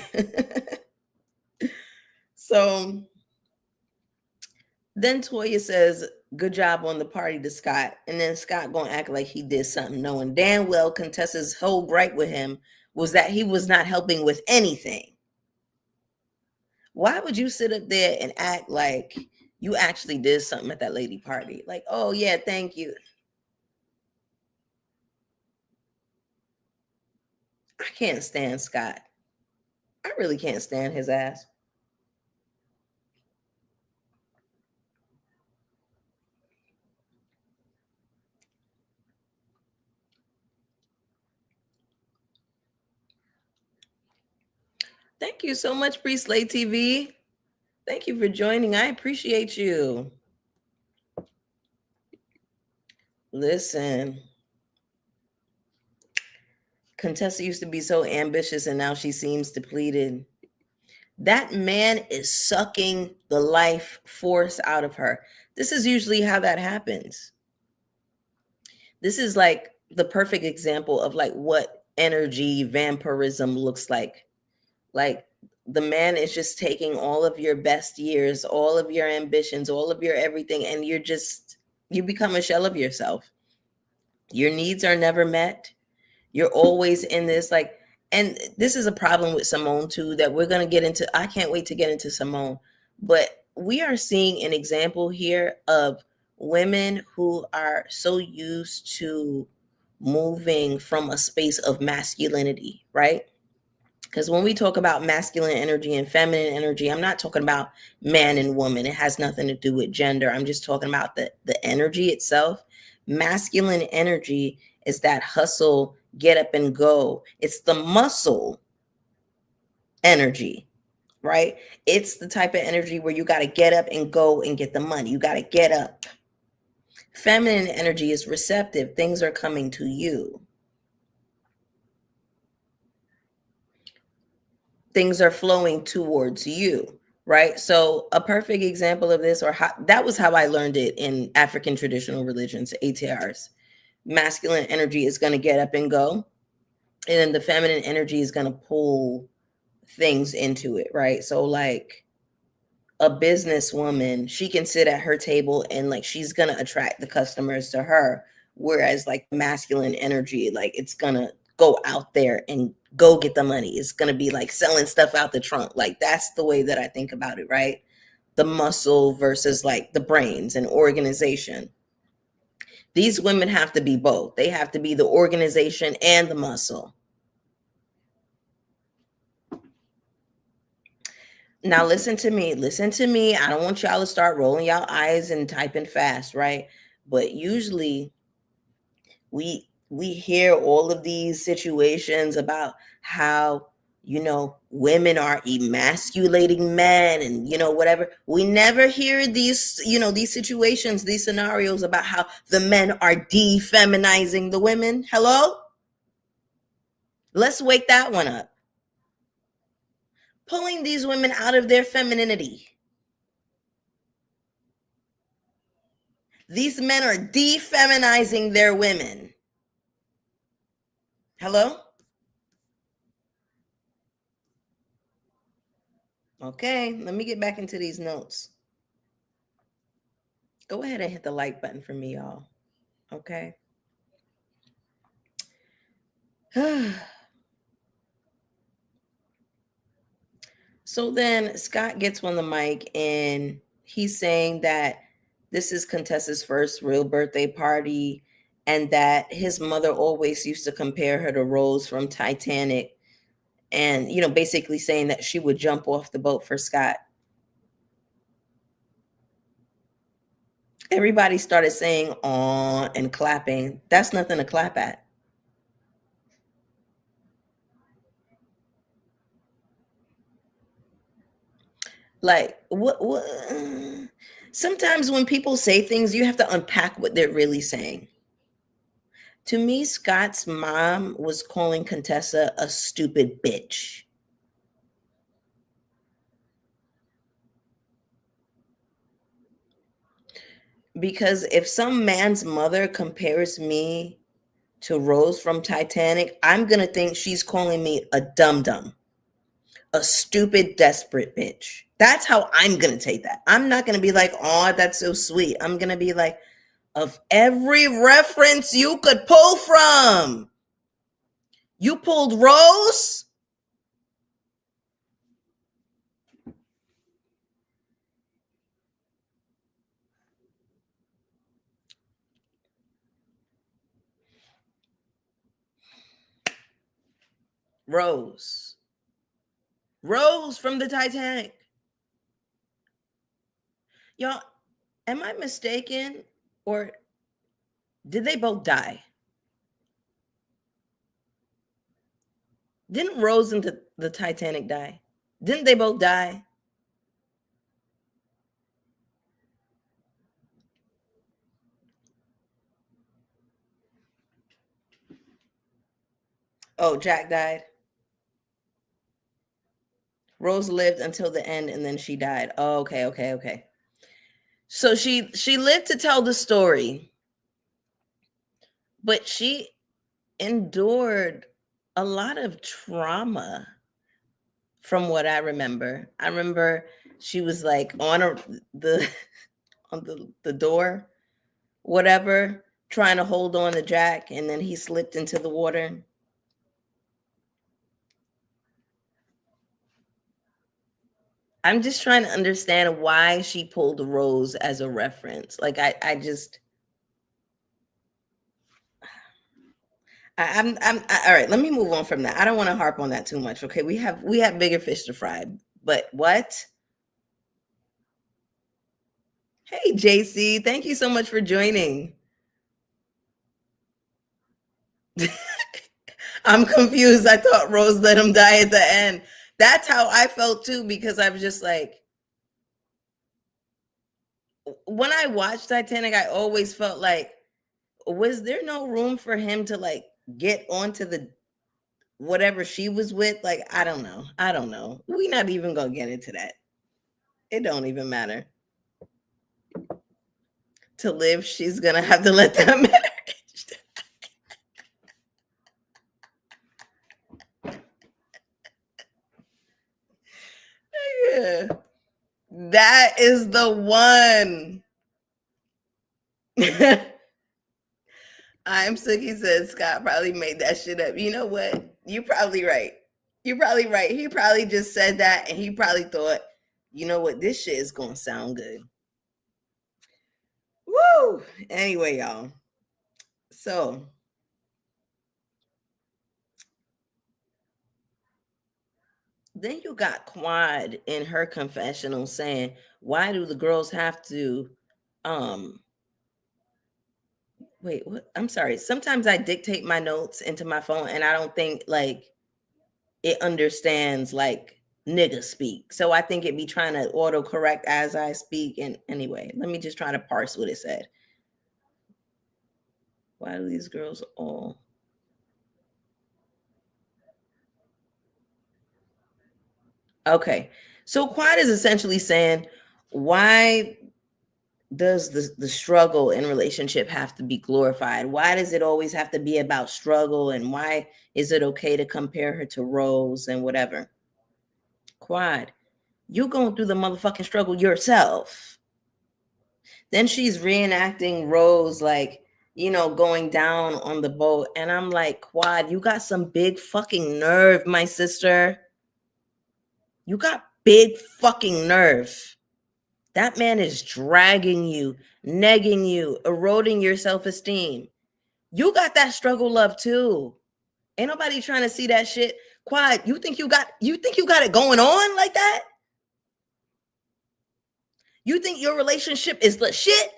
So then Toya says, "Good job on the party" to Scott. And then Scott gonna act like he did something, knowing damn well Contessa's whole gripe with him was that he was not helping with anything. Why would you sit up there and act like you actually did something at that lady party? Like, "Oh yeah, thank you." I can't stand Scott. I really can't stand his ass. Thank you so much, Priestley TV. Thank you for joining. I appreciate you. Listen, Contessa used to be so ambitious and now she seems depleted. That man is sucking the life force out of her. This is usually how that happens. This is like the perfect example of like what energy vampirism looks like. Like the man is just taking all of your best years, all of your ambitions, all of your everything, and you become a shell of yourself. Your needs are never met. You're always in this like, and this is a problem with Simone too that we're going to get into. I can't wait to get into Simone, but we are seeing an example here of women who are so used to moving from a space of masculinity, right? Because when we talk about masculine energy and feminine energy, I'm not talking about man and woman. It has nothing to do with gender. I'm just talking about the energy itself. Masculine energy is that hustle, get up and go. It's the muscle energy, right? It's the type of energy where you got to get up and go and get the money. You got to get up. Feminine energy is receptive. Things are coming to you. Things are flowing towards you, right? So a perfect example of this, or how, that was how I learned it in African traditional religions, ATRs. Masculine energy is going to get up and go, and then the feminine energy is going to pull things into it, right? So like a businesswoman, she can sit at her table and like she's gonna attract the customers to her. Whereas like masculine energy, like it's gonna go out there and go get the money. It's gonna be like selling stuff out the trunk. Like that's the way that I think about it, right? The muscle versus like the brains and organization. These women have to be both. They have to be the organization and the muscle. Now listen to me. Listen to me. I don't want y'all to start rolling y'all eyes and typing fast, right? But usually we hear all of these situations about how women are emasculating men and whatever. We never hear these these situations, these scenarios about how the men are defeminizing the women. Hello, let's wake that one up. Pulling these women out of their femininity. These men are defeminizing their women. Hello? Okay, let me get back into these notes. Go ahead and hit the like button for me, y'all. Okay. So then Scott gets on the mic and he's saying that this is Contessa's first real birthday party and that his mother always used to compare her to Rose from Titanic, and, basically saying that she would jump off the boat for Scott. Everybody started saying "aw" and clapping. That's nothing to clap at. Like, what? Sometimes when people say things, you have to unpack what they're really saying. To me, Scott's mom was calling Contessa a stupid bitch. Because if some man's mother compares me to Rose from Titanic, I'm going to think she's calling me a dum dum, a stupid, desperate bitch. That's how I'm going to take that. I'm not going to be like, oh, that's so sweet. I'm going to be like, of every reference you could pull from, you pulled Rose? Rose. Rose from the Titanic. Y'all, am I mistaken? Or did they both die? Didn't Rose and the Titanic die? Didn't they both die? Oh, Jack died. Rose lived until the end and then she died. Oh, okay, okay, okay. So she lived to tell the story, but she endured a lot of trauma from what I remember. I remember she was like on the on the door, whatever, trying to hold on to Jack, and then he slipped into the water. I'm just trying to understand why she pulled Rose as a reference. Like I just all right. Let me move on from that. I don't want to harp on that too much. Okay, we have bigger fish to fry. But what? Hey, JC, thank you so much for joining. I'm confused. I thought Rose let him die at the end. That's how I felt too, because I was just like, when I watched Titanic, I always felt like, was there no room for him to like get onto the whatever she was with? Like, I don't know. I don't know. We're not even gonna get into that. It don't even matter. To live, she's gonna have to let that marriage. Yeah. That is the one. I'm Sookie said Scott probably made that shit up. You know what? You're probably right. You're probably right. He probably just said that and he probably thought, you know what, this shit is gonna sound good. Woo! Anyway, y'all. So then you got Quad in her confessional saying, why do the girls have to um wait, what? I'm sorry. Sometimes I dictate my notes into my phone and I don't think like it understands like nigga speak. So I think it be trying to autocorrect as I speak. And anyway, let me just try to parse what it said. Why do these girls all okay? So Quad is essentially saying, why does the struggle in relationship have to be glorified? Why does it always have to be about struggle? And why is it okay to compare her to Rose and whatever? Quad, you going through the motherfucking struggle yourself. Then she's reenacting Rose, like, going down on the boat. And I'm like, Quad, you got some big fucking nerve, my sister. You got big fucking nerve. That man is dragging you, negging you, eroding your self-esteem. You got that struggle love too. Ain't nobody trying to see that shit. Quad, you think you got it going on like that? You think your relationship is the shit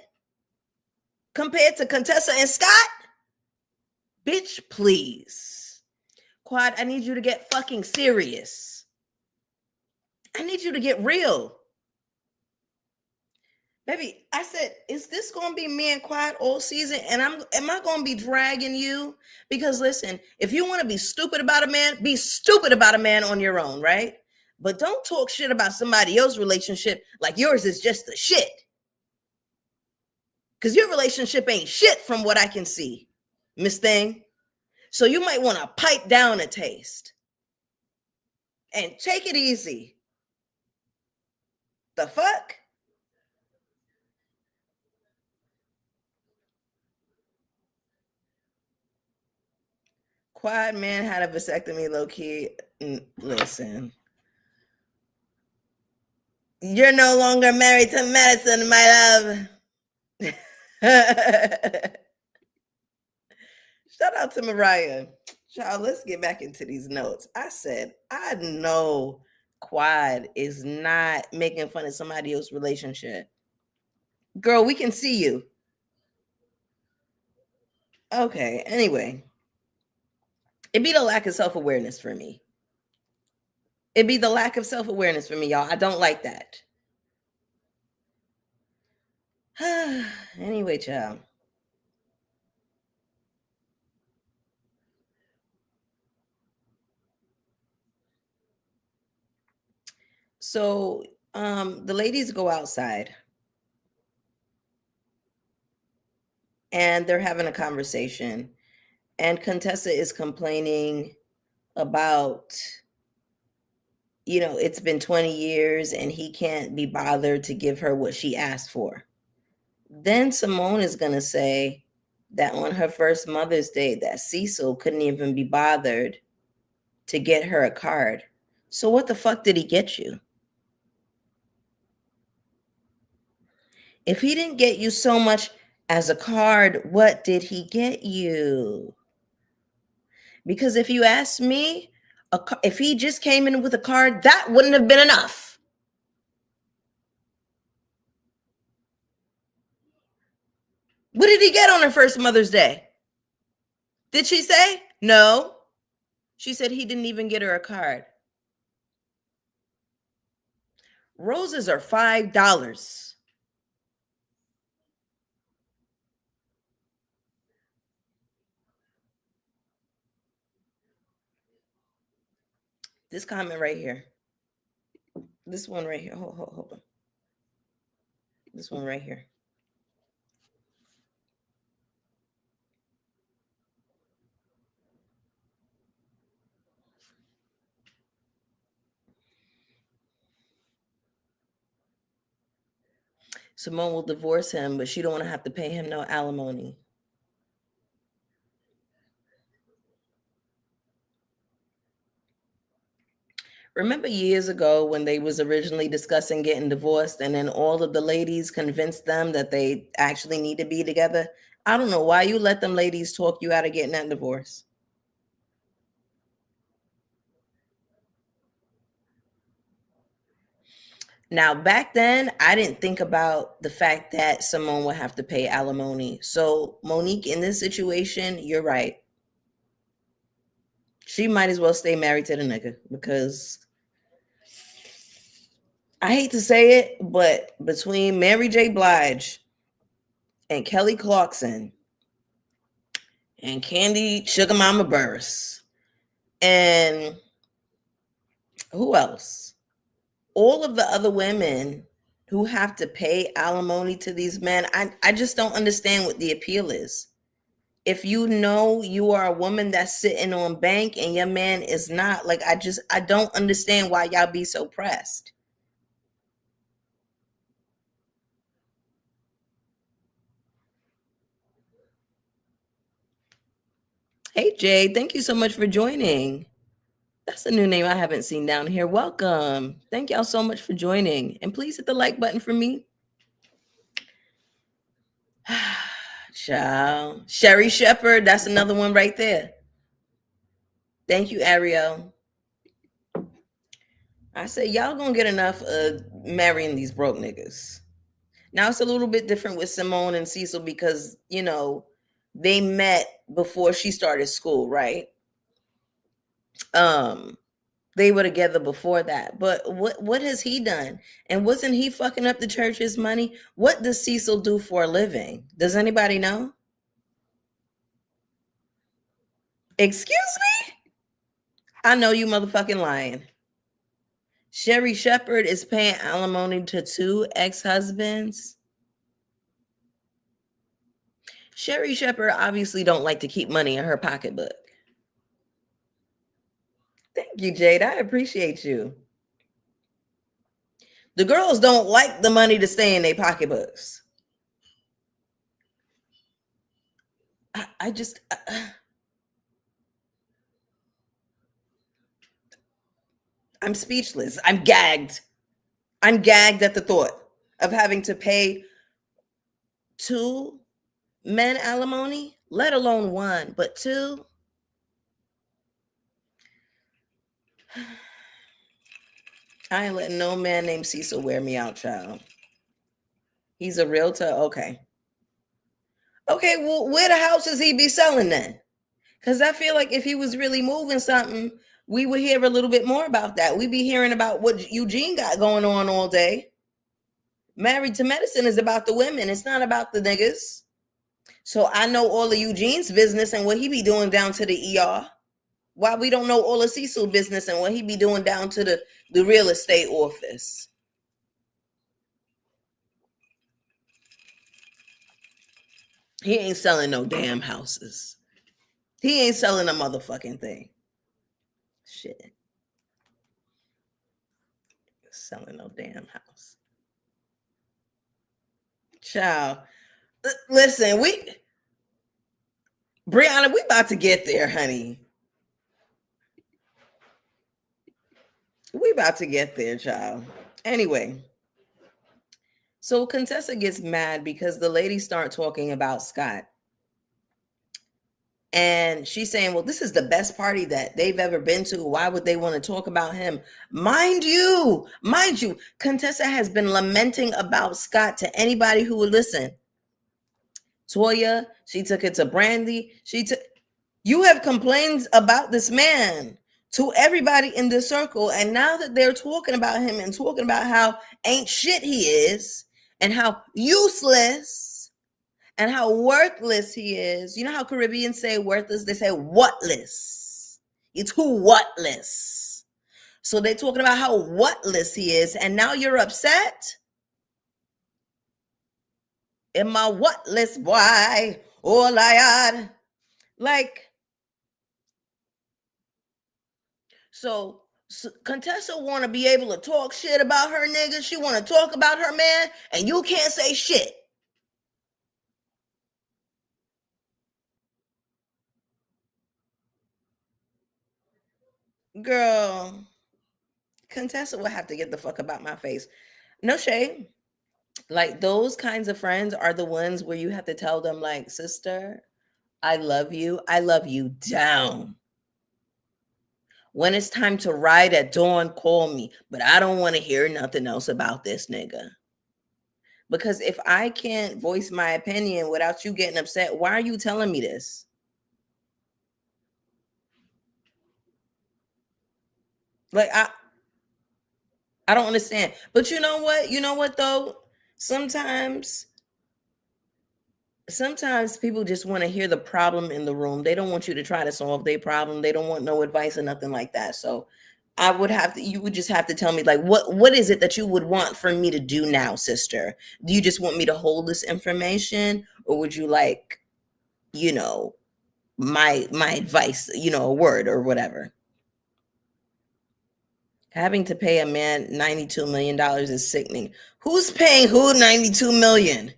compared to Contessa and Scott? Bitch, please. Quad, I need you to get fucking serious. I need you to get real. Baby, I said, is this gonna be me and Quad all season? And am I gonna be dragging you? Because listen, if you want to be stupid about a man, be stupid about a man on your own, right? But don't talk shit about somebody else's relationship like yours is just the shit. Because your relationship ain't shit from what I can see, Miss Thing. So you might want to pipe down a taste and take it easy. The fuck? Quad man had a vasectomy, low key. Listen, you're no longer married to medicine, my love. Shout out to Mariah. Child, let's get back into these notes. I said, I know Quad is not making fun of somebody else's relationship. Girl, we can see you. Okay, anyway. It'd be the lack of self-awareness for me. It'd be the lack of self-awareness for me, y'all. I don't like that. Anyway, child. So the ladies go outside and they're having a conversation, and Contessa is complaining about, it's been 20 years and he can't be bothered to give her what she asked for. Then Simone is going to say that on her first Mother's Day that Cecil couldn't even be bothered to get her a card. So what the fuck did he get you? If he didn't get you so much as a card, what did he get you? Because if you ask me, if he just came in with a card, that wouldn't have been enough. What did he get on her first Mother's Day? Did she say? No. She said he didn't even get her a card. Roses are $5. This comment right here. This one right here. Hold on. This one right here. Simone will divorce him, but she don't want to have to pay him no alimony. Remember years ago when they was originally discussing getting divorced, and then all of the ladies convinced them that they actually need to be together? I don't know why you let them ladies talk you out of getting that divorce. Now, back then, I didn't think about the fact that Simone would have to pay alimony. So, Monique, in this situation, you're right. She might as well stay married to the nigga, because I hate to say it, but between Mary J. Blige and Kelly Clarkson and Candy Sugar Mama Burris and who else? All of the other women who have to pay alimony to these men. I just don't understand what the appeal is. If you know you are a woman that's sitting on bank and your man is not, like, I don't understand why y'all be so pressed. Hey Jay, thank you so much for joining. That's a new name I haven't seen down here. Welcome. Thank y'all so much for joining. And please hit the like button for me. Ciao. Sherry Shepherd, that's another one right there. Thank you, Ariel. I said, y'all gonna get enough of marrying these broke niggas. Now it's a little bit different with Simone and Cecil because, they met before she started school, right? Um, they were together before that. But what has he done? And wasn't he fucking up the church's money? What does Cecil do for a living? Does anybody know? Excuse me? I know you motherfucking lying. Sherry Shepherd is paying alimony to two ex-husbands. Sherry Shepherd obviously don't like to keep money in her pocketbook. Thank you, Jade. I appreciate you. The girls don't like the money to stay in their pocketbooks. I just, I'm speechless. I'm gagged. I'm gagged at the thought of having to pay two men alimony, let alone one, but two. I ain't letting no man named Cecil wear me out, child. He's a realtor. Okay. Okay, well, where the houses he be selling then? Because I feel like if he was really moving something, we would hear a little bit more about that. We'd be hearing about what Eugene got going on all day. Married to Medicine is about the women. It's not about the niggas. So I know all of Eugene's business and what he be doing down to the ER. Why we don't know all of Cecil business and what he be doing down to the real estate office. He ain't selling no damn houses. He ain't selling a motherfucking thing. Shit. Selling no damn house. Child. Listen, Brianna, we about to get there, honey. We about to get there, child. Anyway, so Contessa gets mad because the ladies start talking about Scott. And she's saying, well, this is the best party that they've ever been to. Why would they want to talk about him? Mind you, Contessa has been lamenting about Scott to anybody who would listen. Toya, she took it to Brandy. You have complained about this man to everybody in this circle. And now that they're talking about him and talking about how ain't shit he is and how useless and how worthless he is. You know how Caribbeans say worthless? They say whatless. It's who whatless. So they're talking about how whatless he is. And now you're upset? In my whatless boy, all I had. Like, so Contessa want to be able to talk shit about her nigga. She want to talk about her man, and you can't say shit. Girl, Contessa will have to get the fuck about my face. No shade. Like, those kinds of friends are the ones where you have to tell them, like, sister, I love you. I love you down. When it's time to ride at dawn, call me. But I don't want to hear nothing else about this nigga. Because if I can't voice my opinion without you getting upset, why are you telling me this? Like, I don't understand. But you know what? You know what though? Sometimes sometimes people just want to hear the problem in the room. They don't want you to try to solve their problem. They don't want no advice or nothing like that. So You would just have to tell me, like, what is it that you would want for me to do now, sister? Do you just want me to hold this information, or would you like, you know, my advice, a word or whatever? Having to pay a man $92 million is sickening. Who's paying who 92 million?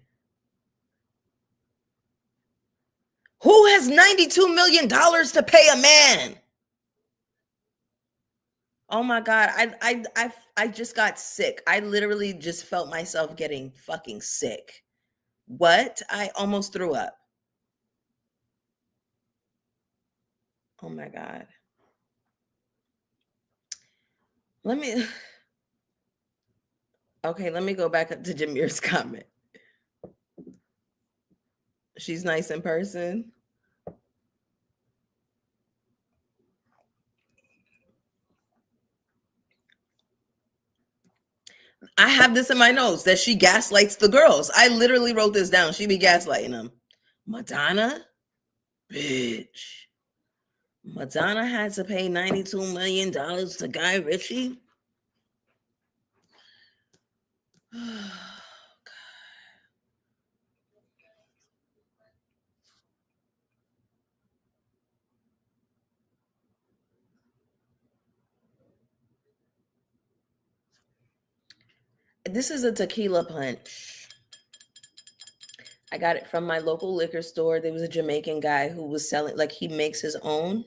Who has $92 million to pay a man? Oh my God. I just got sick. I literally just felt myself getting fucking sick. What? I almost threw up. Oh my God. Let me Okay, let me go back up to Jameer's comment. She's nice in person. I have this in my notes that she gaslights the girls. I literally wrote this down. She be gaslighting them. Madonna? Bitch. Madonna had to pay $92 million to Guy Ritchie? This is a tequila punch. I got it from my local liquor store. There was a Jamaican guy who was selling, like, he makes his own,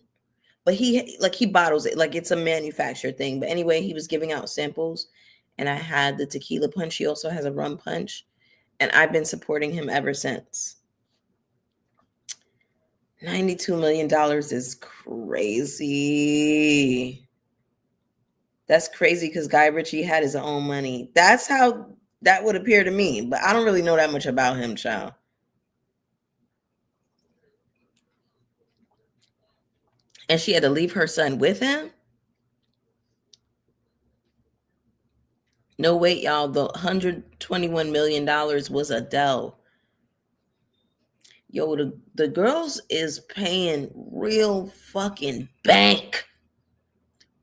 but he bottles it, like it's a manufactured thing. But anyway, he was giving out samples, and I had the tequila punch. He also has a rum punch, and I've been supporting him ever since. $92 million is crazy. That's crazy because Guy Ritchie had his own money. That's how that would appear to me, but I don't really know that much about him, child. And she had to leave her son with him? No, wait, y'all. The $121 million was Adele. Yo, the girls is paying real fucking bank.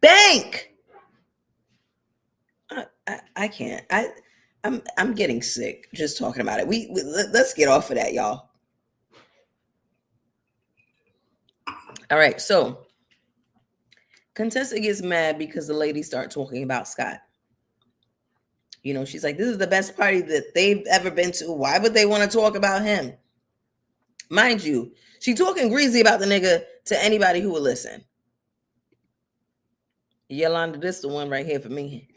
Bank! I can't. I'm getting sick just talking about it. Let's get off of that, y'all. All right, so Contessa gets mad because the ladies start talking about Scott. She's like, this is the best party that they've ever been to. Why would they want to talk about him? Mind you, she talking greasy about the nigga to anybody who will listen. Yolanda, this the one right here for me.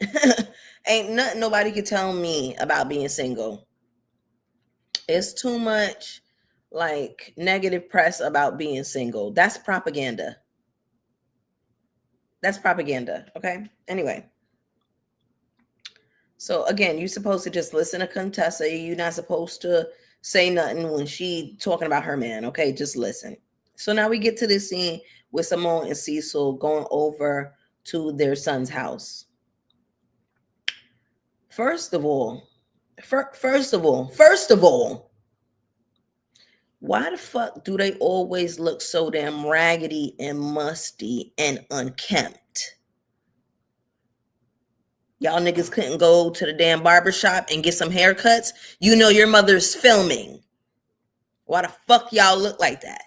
Ain't nothing nobody could tell me about being single. It's too much like negative press about being single. That's propaganda. That's propaganda. Okay. Anyway. So again, you're supposed to just listen to Contessa. You're not supposed to say nothing when she talking about her man. Okay, just listen. So now we get to this scene with Simone and Cecil going over to their son's house. First of all, why the fuck do they always look so damn raggedy and musty and unkempt? Y'all niggas couldn't go to the damn barbershop and get some haircuts? You know your mother's filming. Why the fuck y'all look like that?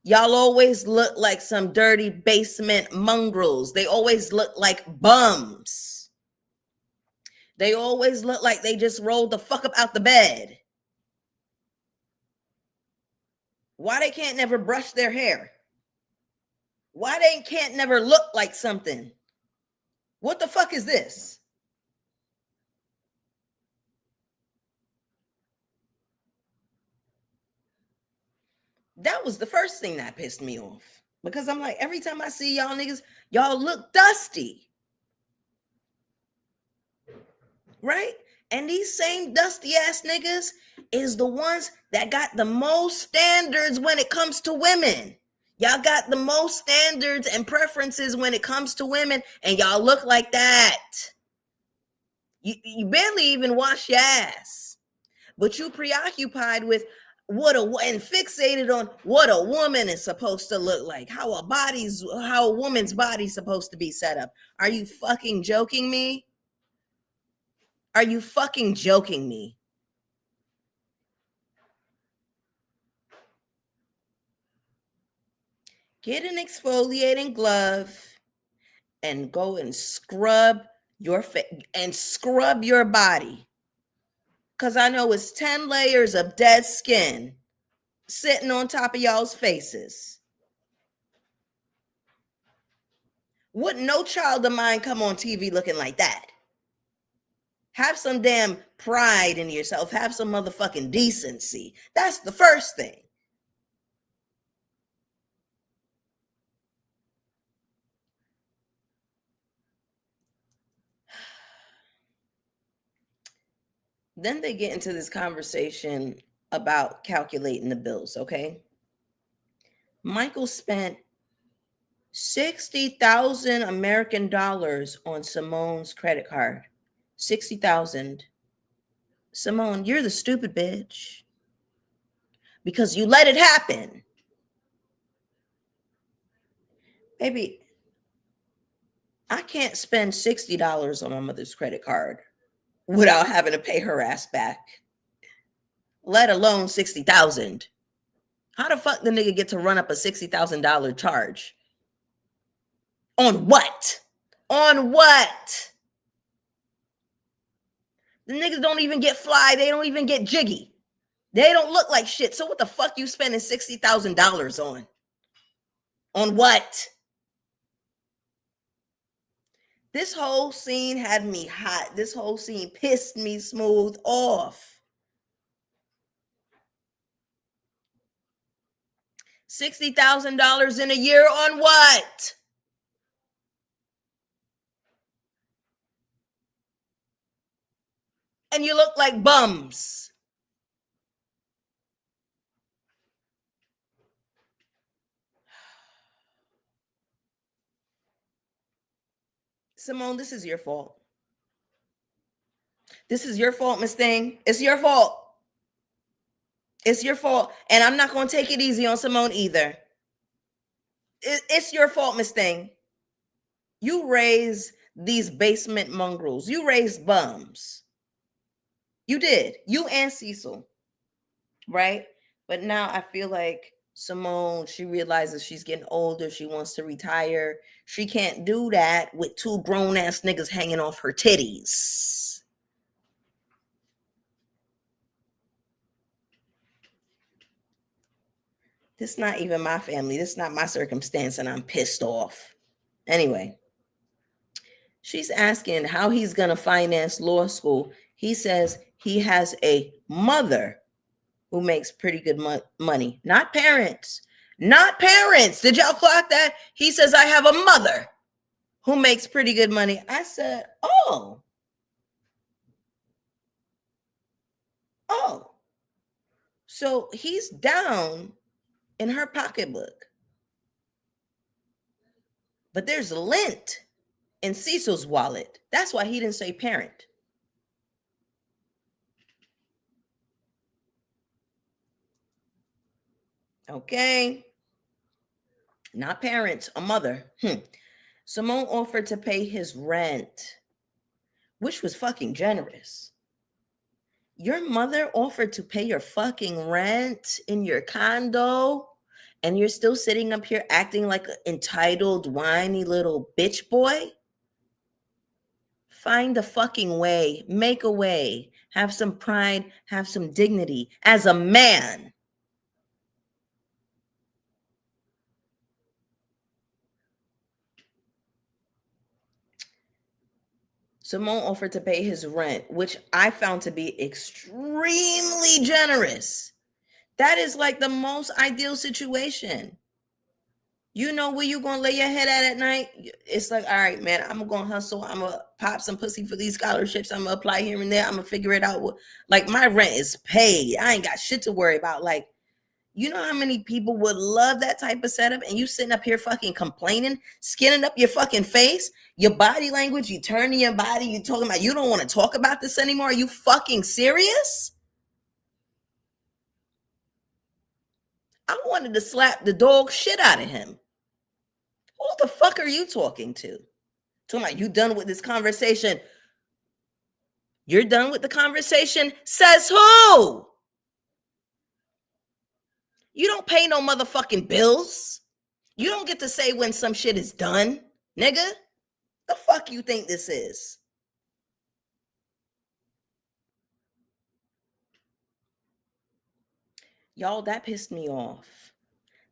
Y'all always look like some dirty basement mongrels. They always look like bums. They always look like they just rolled the fuck up out the bed. Why they can't never brush their hair? Why they can't never look like something? What the fuck is this? That was the first thing that pissed me off. Because I'm like, every time I see y'all niggas, y'all look dusty. Right? And these same dusty ass niggas is the ones that got the most standards when it comes to women. Y'all got the most standards and preferences when it comes to women, and y'all look like that. You barely even wash your ass, but you preoccupied with and fixated on what a woman is supposed to look like, how a woman's body's supposed to be set up. Are you fucking joking me? Are you fucking joking me? Get an exfoliating glove and go and scrub your face and scrub your body. Because I know it's 10 layers of dead skin sitting on top of y'all's faces. Wouldn't no child of mine come on TV looking like that? Have some damn pride in yourself. Have some motherfucking decency. That's the first thing. Then they get into this conversation about calculating the bills, okay? Michael spent 60,000 American dollars on Simone's credit card. 60,000. Simone, you're the stupid bitch. Because you let it happen. Baby, I can't spend $60 on my mother's credit card without having to pay her ass back. Let alone 60,000. How the fuck the nigga get to run up a $60,000 charge? On what? On what? The niggas don't even get fly. They don't even get jiggy. They don't look like shit. So what the fuck you spending $60,000 on? On what? This whole scene had me hot. This whole scene pissed me smooth off. $60,000 in a year on what? And you look like bums. Simone, this is your fault. This is your fault, Miss Thing. It's your fault. It's your fault. And I'm not going to take it easy on Simone either. It's your fault, Miss Thing. You raised these basement mongrels. You raised bums. You did. You and Cecil. Right? But now I feel like Simone, she realizes she's getting older. She wants to retire. She can't do that with two grown ass niggas hanging off her titties. This is not even my family. This is not my circumstance, and I'm pissed off. Anyway, she's asking how he's going to finance law school. He says he has a mother who makes pretty good money. Not parents. Not parents. Did y'all clock that? He says, I have a mother who makes pretty good money. I said, oh. Oh. So he's down in her pocketbook. But there's lint in Cecil's wallet. That's why he didn't say parent. Okay. Not parents, a mother. Simone offered to pay his rent, which was fucking generous. Your mother offered to pay your fucking rent in your condo, and you're still sitting up here acting like an entitled, whiny little bitch boy? Find a fucking way. Make a way. Have some pride. Have some dignity as a man. Simone offered to pay his rent, which I found to be extremely generous. That is like the most ideal situation. You know where you gonna lay your head at night? It's like, all right, man, I'm gonna hustle. I'm gonna pop some pussy for these scholarships. I'm gonna apply here and there. I'm gonna figure it out. Like, my rent is paid. I ain't got shit to worry about. Like, you know how many people would love that type of setup, and you sitting up here fucking complaining, skinning up your fucking face, your body language, you turning your body, you talking about you don't want to talk about this anymore. Are you fucking serious? I wanted to slap the dog shit out of him. Who the fuck are you talking to? Talking about you done with this conversation. You're done with the conversation? Says who? You don't pay no motherfucking bills. You don't get to say when some shit is done, nigga. The fuck you think this is? Y'all, that pissed me off.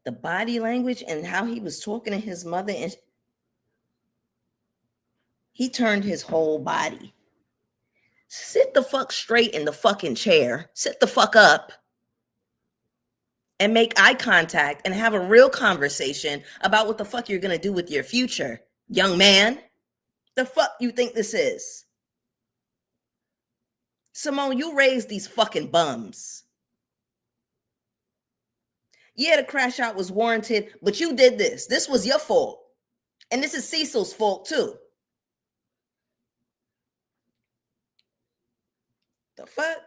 The body language and how he was talking to his mother, and he turned his whole body. Sit the fuck straight in the fucking chair. Sit the fuck up and make eye contact and have a real conversation about what the fuck you're gonna do with your future, young man. The fuck you think this is? Simone, you raised these fucking bums. Yeah, the crash out was warranted, but you did this. This was your fault. And this is Cecil's fault too. The fuck?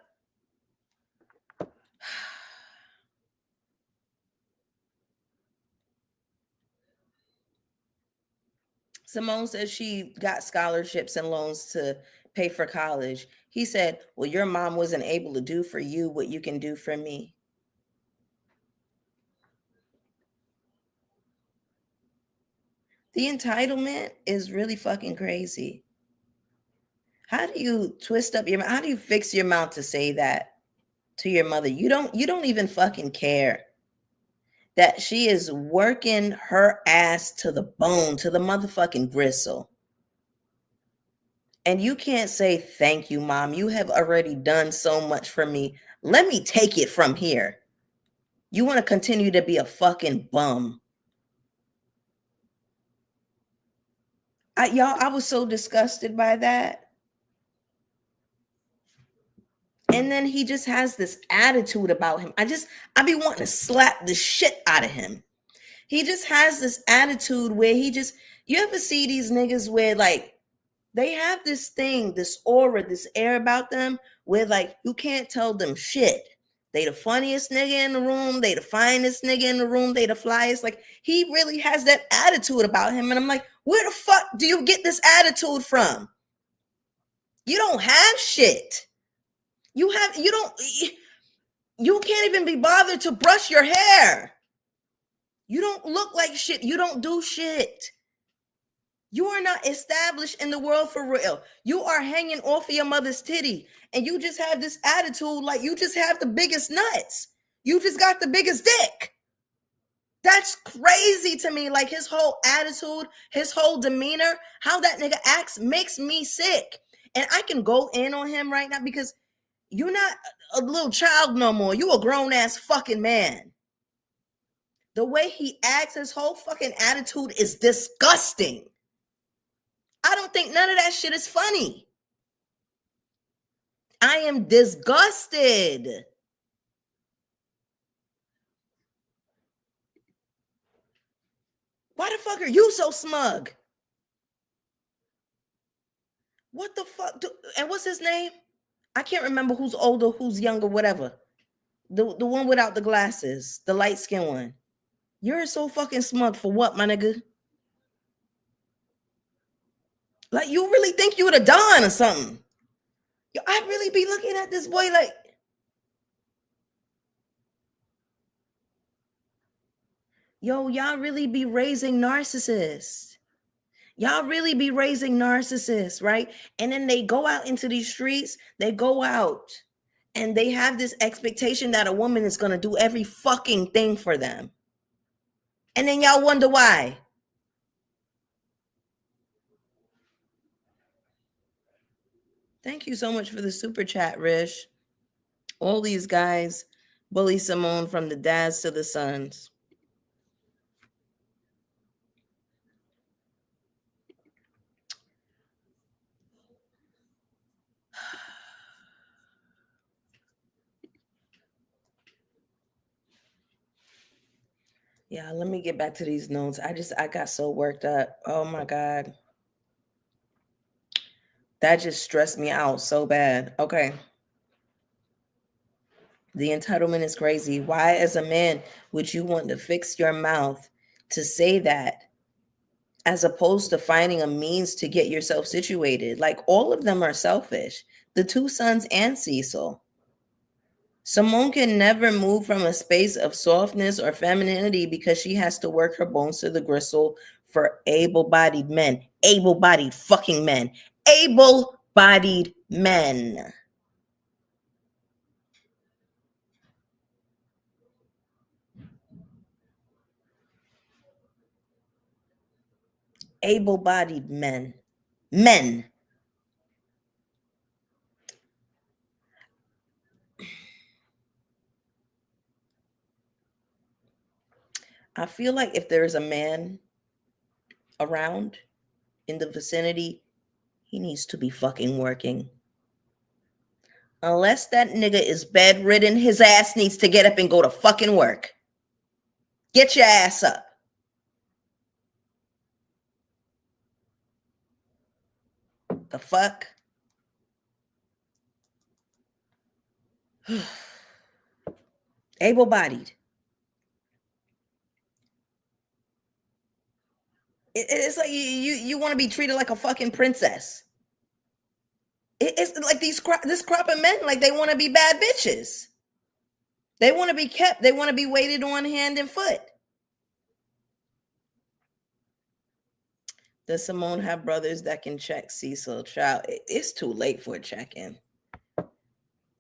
Simone says she got scholarships and loans to pay for college. He said, well, your mom wasn't able to do for you what you can do for me. The entitlement is really fucking crazy. How do you twist up your mouth? How do you fix your mouth to say that to your mother? You don't even fucking care that she is working her ass to the bone, to the motherfucking gristle. And you can't say, thank you, mom. You have already done so much for me. Let me take it from here. You want to continue to be a fucking bum. I was so disgusted by that. And then he just has this attitude about him. I be wanting to slap the shit out of him. He just has this attitude where you ever see these niggas where like they have this thing, this aura, this air about them where like you can't tell them shit. They the funniest nigga in the room, they the finest nigga in the room, they the flyest. Like he really has that attitude about him. And I'm like, where the fuck do you get this attitude from? You don't have shit. You can't even be bothered to brush your hair. You don't look like shit. You don't do shit. You are not established in the world for real. You are hanging off of your mother's titty. And you just have this attitude like you just have the biggest nuts. You just got the biggest dick. That's crazy to me. Like his whole attitude, his whole demeanor, how that nigga acts makes me sick. And I can go in on him right now because you're not a little child no more. You a grown ass fucking man. The way he acts, his whole fucking attitude is disgusting. I don't think none of that shit is funny. I am disgusted. Why the fuck are you so smug? What the fuck? And what's his name? I can't remember who's older, who's younger, whatever. The one without the glasses, the light skinned one. You're so fucking smug for what, my nigga? Like you really think you would have done or something? Yo, I really be looking at this boy like, yo, y'all really be raising narcissists. Y'all really be raising narcissists, right? And then they go out into these streets, they go out and they have this expectation that a woman is going to do every fucking thing for them. And then y'all wonder why. Thank you so much for the super chat, Rish. All these guys bully Simone from the dads to the sons. Yeah, let me get back to these notes. I got so worked up. Oh my God. That just stressed me out so bad. Okay. The entitlement is crazy. Why, as a man, would you want to fix your mouth to say that as opposed to finding a means to get yourself situated? Like, all of them are selfish. The two sons and Cecil. Simone can never move from a space of softness or femininity because she has to work her bones to the gristle for able bodied men. Able bodied fucking men. Able bodied men. Able bodied men. Men. I feel like if there's a man around in the vicinity, he needs to be fucking working. Unless that nigga is bedridden, his ass needs to get up and go to fucking work. Get your ass up. The fuck? Able bodied. It's like you want to be treated like a fucking princess. It's like this crop of men, like they want to be bad bitches. They want to be kept. They want to be waited on hand and foot. Does Simone have brothers that can check Cecil? Child, it's too late for a check-in.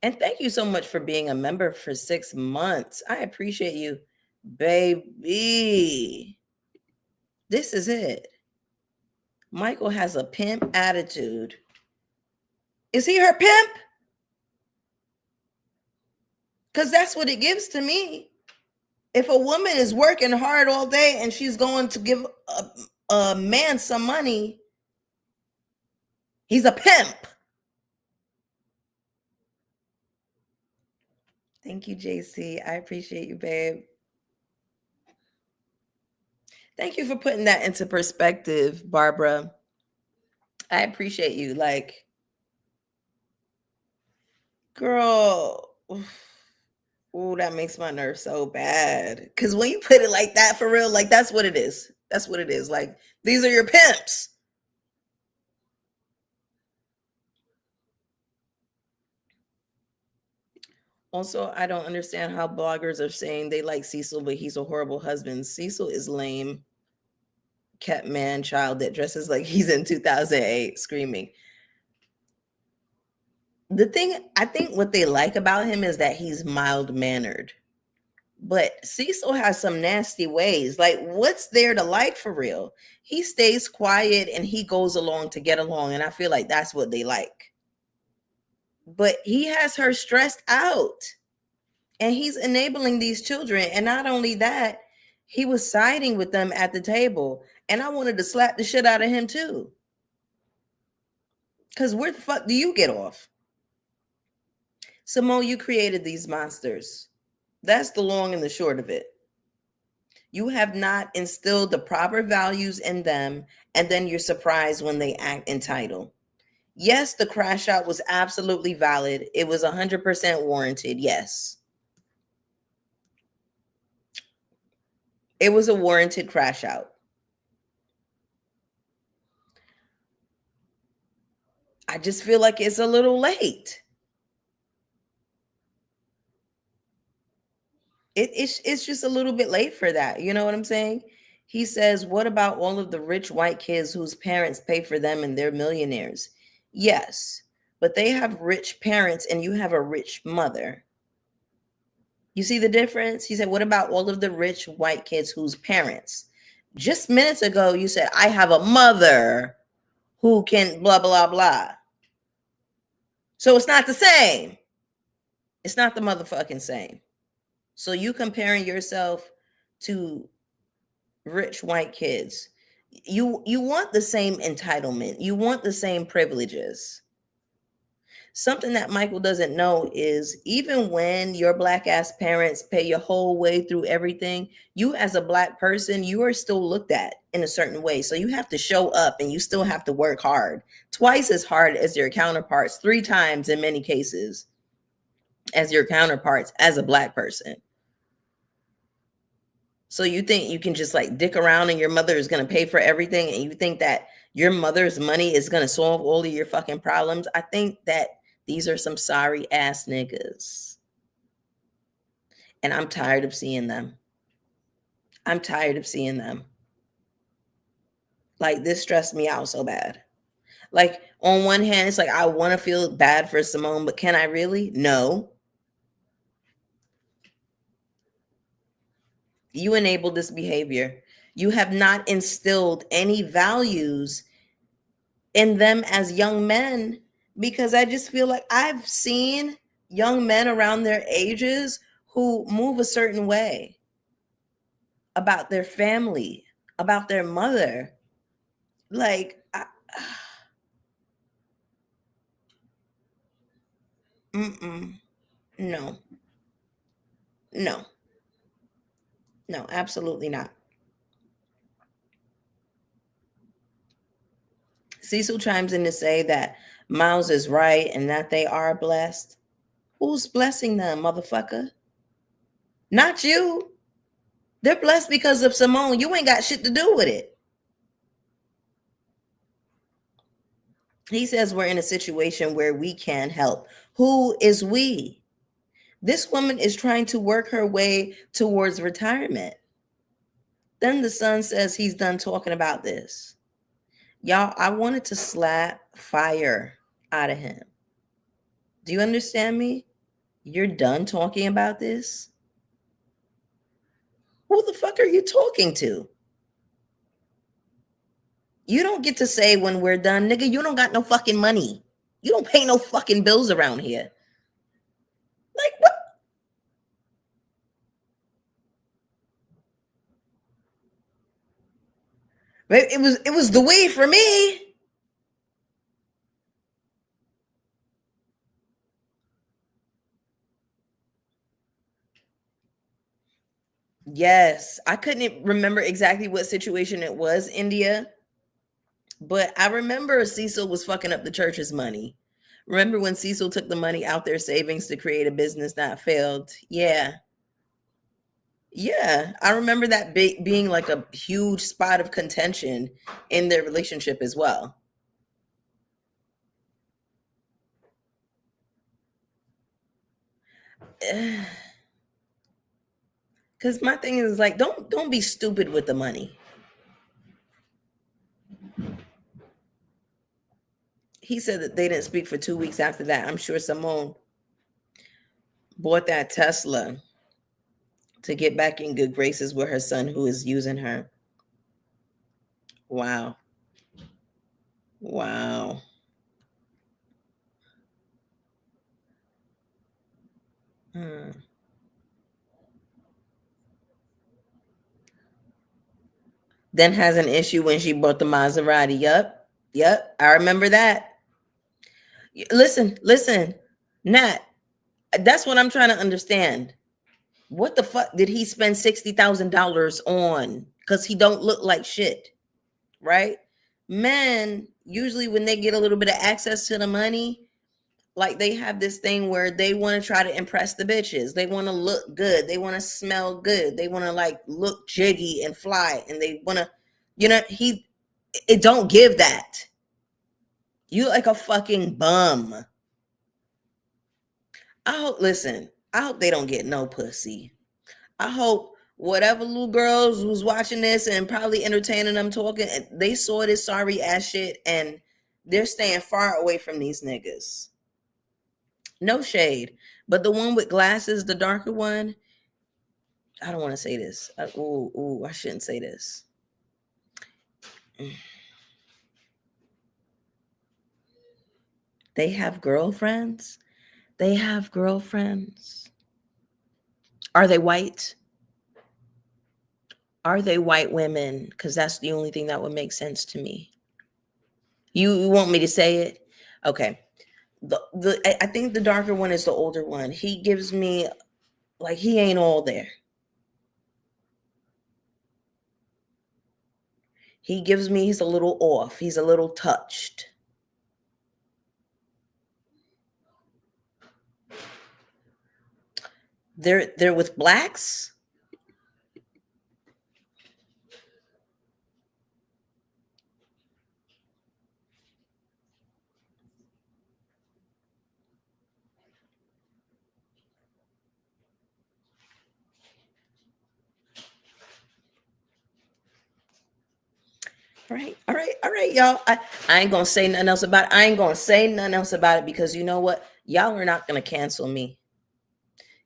And thank you so much for being a member for 6 months. I appreciate you, baby. This is it. Michael has a pimp attitude. Is he her pimp? Because that's what it gives to me. If a woman is working hard all day and she's going to give a man some money, he's a pimp. Thank you, JC. I appreciate you, babe. Thank you for putting that into perspective, Barbara. I appreciate you. Like, girl, ooh, that makes my nerves so bad. Because when you put it like that, for real, like, that's what it is. That's what it is. Like, these are your pimps. Also, I don't understand how bloggers are saying they like Cecil, but he's a horrible husband. Cecil is lame, kept man child that dresses like he's in 2008 screaming. The thing, I think what they like about him is that he's mild mannered. But Cecil has some nasty ways. Like, what's there to like for real? He stays quiet and he goes along to get along. And I feel like that's what they like. But he has her stressed out. And he's enabling these children. And not only that, he was siding with them at the table. And I wanted to slap the shit out of him too. Because where the fuck do you get off? Simone, you created these monsters. That's the long and the short of it. You have not instilled the proper values in them, and then you're surprised when they act entitled. Yes, the crash out was absolutely valid. It was 100% warranted. Yes. It was a warranted crash out. I just feel like it's a little late. It's just a little bit late for that. You know what I'm saying? He says, what about all of the rich white kids whose parents pay for them and they're millionaires? Yes, but they have rich parents and you have a rich mother. You see the difference? He said, what about all of the rich white kids whose parents? Just minutes ago, you said, I have a mother who can blah, blah, blah. So it's not the same. It's not the motherfucking same. So you comparing yourself to rich white kids. You want the same entitlement. You want the same privileges. Something that Michael doesn't know is even when your black ass parents pay your whole way through everything, you as a black person, you are still looked at in a certain way. So you have to show up and you still have to work hard, twice as hard as your counterparts, 3 times in many cases. as your counterparts as a black person. So you think you can just like dick around and your mother is going to pay for everything, and you think that your mother's money is going to solve all of your fucking problems? I think that these are some sorry ass niggas. And I'm tired of seeing them. I'm tired of seeing them. Like, this stressed me out so bad. Like, on one hand, it's like I want to feel bad for Simone, but can I really? No. You enabled this behavior. You have not instilled any values in them as young men, because I just feel like I've seen young men around their ages who move a certain way about their family, about their mother. Like, mm-mm, no, no, no, absolutely not. Cecil chimes in to say that Miles is right and that they are blessed. Who's blessing them, motherfucker? Not you. They're blessed because of Simone. You ain't got shit to do with it. He says we're in a situation where we can help. Who is we? This woman is trying to work her way towards retirement. Then the son says he's done talking about this. Y'all, I wanted to slap fire out of him. Do you understand me? You're done talking about this? Who the fuck are you talking to? You don't get to say when we're done, nigga, you don't got no fucking money. You don't pay no fucking bills around here. Like, what? It was the weed for me. Yes, I couldn't remember exactly what situation it was, India, but I remember Cecil was fucking up the church's money. Remember when Cecil took the money out their savings to create a business that failed? Yeah. Yeah, I remember that being like a huge spot of contention in their relationship as well. Cuz my thing is like, don't be stupid with the money. He said that they didn't speak for 2 weeks after that. I'm sure Simone bought that Tesla to get back in good graces with her son who is using her. Wow. Wow. Hmm. Then has an issue when she bought the Maserati. Yep. Yep. I remember that. Listen. Nat, that's what I'm trying to understand. What the fuck did he spend $60,000 on? Because he don't look like shit, right? Men, usually when they get a little bit of access to the money, like they have this thing where they want to try to impress the bitches. They want to look good. They want to smell good. They want to like look jiggy and fly. And they want to, it don't give that. You like a fucking bum. I hope they don't get no pussy. I hope whatever little girls was watching this and probably entertaining them talking, they saw this sorry ass shit and they're staying far away from these niggas. No shade. But the one with glasses, the darker one, I don't want to say this. I shouldn't say this. They have girlfriends. They have girlfriends. Are they white? Are they white women? Because that's the only thing that would make sense to me. You want me to say it? Okay. I think the darker one is the older one. He gives me like he ain't all there. He gives me he's a little off. He's a little touched. They're with blacks. All right, y'all. I ain't gonna say nothing else about it. I ain't gonna say nothing else about it because you know what? Y'all are not gonna cancel me.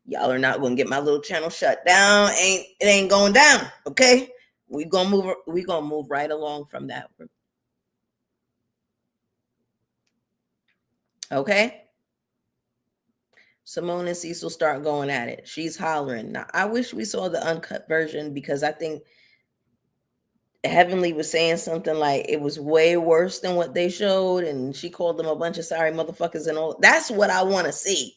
Y'all are not gonna get my little channel shut down. It ain't going down. Okay. We gonna move right along from that. Okay. Simone and Cecil start going at it. She's hollering. Now, I wish we saw the uncut version because I think Heavenly was saying something like it was way worse than what they showed, and she called them a bunch of sorry motherfuckers and all. That's what I want to see.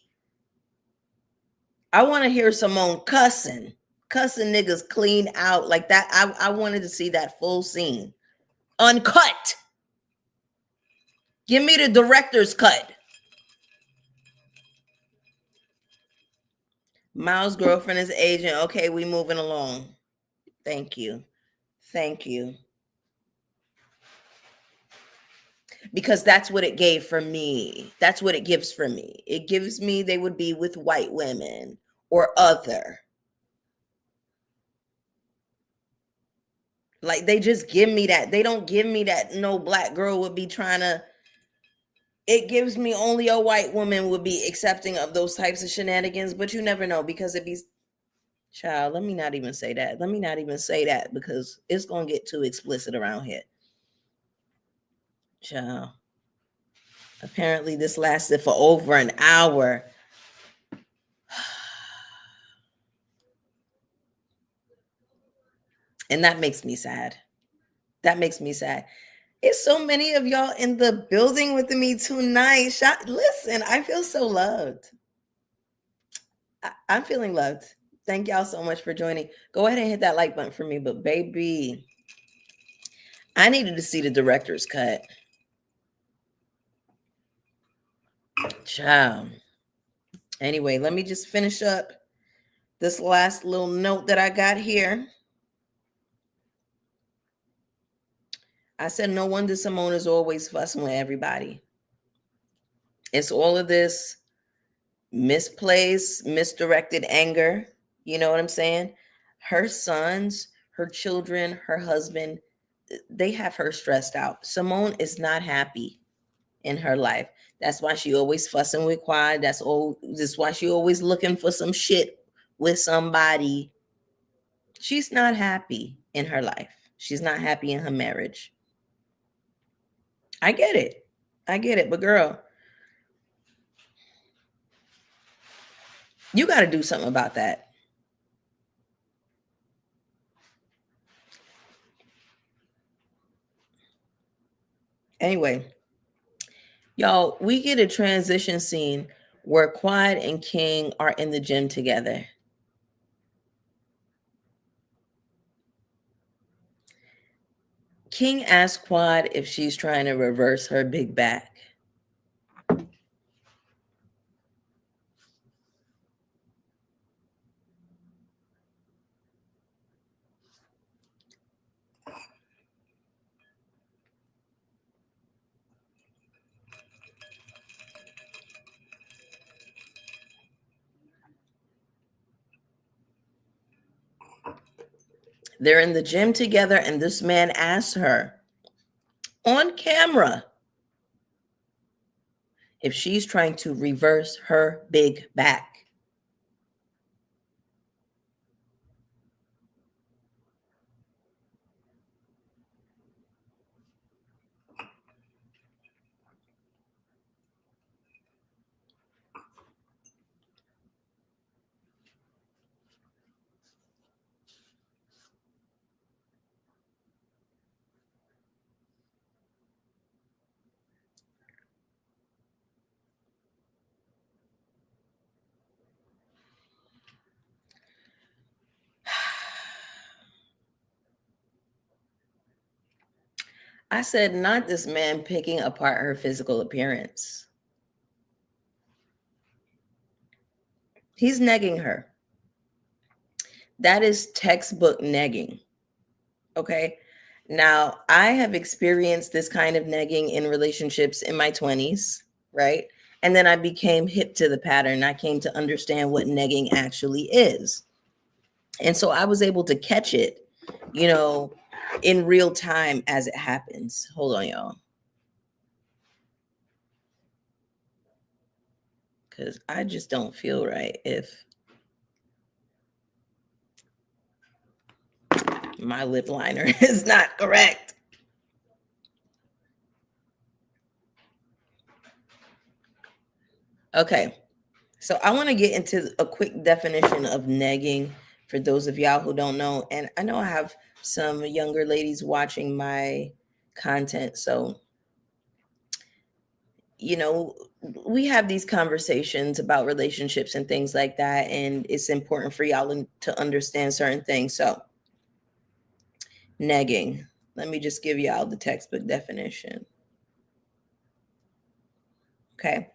I want to hear Simone cussing niggas clean out like that. I wanted to see that full scene, uncut. Give me the director's cut. Miles' girlfriend is agent. Okay, we moving along. Thank you. Thank you. Because that's what it gave for me. That's what it gives for me. It gives me they would be with white women or other. Like they just give me that. They don't give me that no black girl would be trying to. It gives me only a white woman would be accepting of those types of shenanigans, but you never know because it be child. Let me not even say that. Let me not even say that because it's gonna get too explicit around here. Child. Apparently this lasted for over an hour. And that makes me sad. That makes me sad. It's so many of y'all in the building with me tonight. Listen, I feel so loved. I'm feeling loved. Thank y'all so much for joining. Go ahead and hit that like button for me. But baby, I needed to see the director's cut. Child. Anyway, let me just finish up this last little note that I got here. I said, no wonder Simone is always fussing with everybody. It's all of this misplaced, misdirected anger. You know what I'm saying? Her sons, her children, her husband, they have her stressed out. Simone is not happy in her life. That's why she always fussing with Quad. That's why she always looking for some shit with somebody. She's not happy in her life. She's not happy in her marriage. I get it. I get it. But girl, you got to do something about that. Anyway, y'all, we get a transition scene where Quad and King are in the gym together. King asks Quad if she's trying to reverse her big back. They're in the gym together, and this man asks her on camera if she's trying to reverse her big back. I said, not this man picking apart her physical appearance. He's negging her. That is textbook negging. Okay. Now, I have experienced this kind of negging in relationships in my 20s, right? And then I became hip to the pattern. I came to understand what negging actually is. And so I was able to catch it, you know, in real time as it happens. Hold on, y'all. Because I just don't feel right if my lip liner is not correct. Okay. So I want to get into a quick definition of negging for those of y'all who don't know. And I know I have some younger ladies watching my content. So, you know, we have these conversations about relationships and things like that. And it's important for y'all to understand certain things. So, negging. Let me just give y'all the textbook definition. Okay.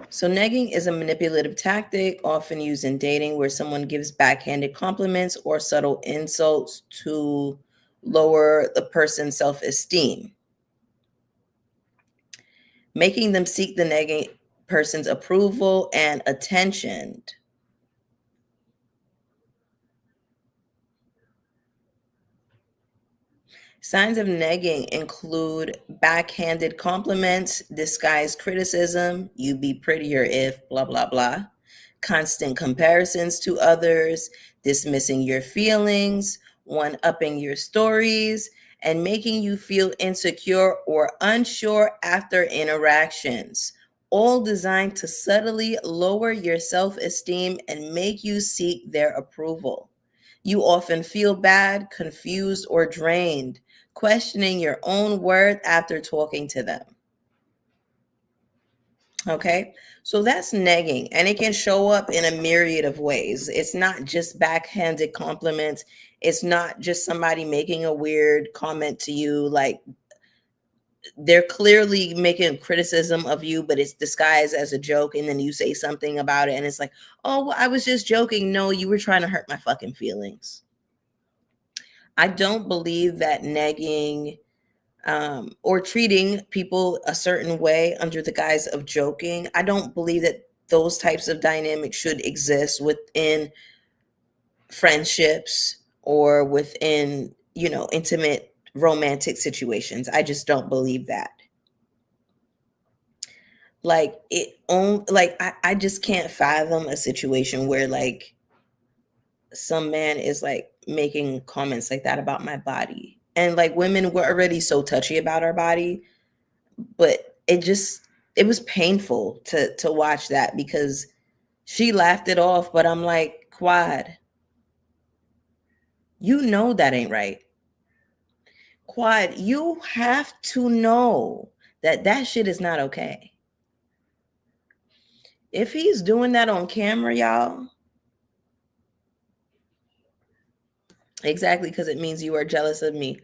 So, negging is a manipulative tactic often used in dating where someone gives backhanded compliments or subtle insults to lower the person's self esteem, making them seek the negging person's approval and attention. Signs of negging include backhanded compliments, disguised criticism, you'd be prettier if blah, blah, blah, constant comparisons to others, dismissing your feelings, one upping your stories, and making you feel insecure or unsure after interactions, all designed to subtly lower your self esteem and make you seek their approval. You often feel bad, confused, or drained, questioning your own worth after talking to them. Okay. So that's negging, and it can show up in a myriad of ways. It's not just backhanded compliments. It's not just somebody making a weird comment to you. Like they're clearly making criticism of you, but it's disguised as a joke. And then you say something about it, and it's like, oh, well, I was just joking. No, you were trying to hurt my fucking feelings. I don't believe that negging or treating people a certain way under the guise of joking. I don't believe that those types of dynamics should exist within friendships or within, intimate romantic situations. I just don't believe that. Like I just can't fathom a situation where like some man is like making comments like that about my body. And like women, we're already so touchy about our body, but it was painful to watch that because she laughed it off, but I'm like, Quad, you know that ain't right. Quad, you have to know that that shit is not okay. If he's doing that on camera, y'all, exactly, because it means you are jealous of me.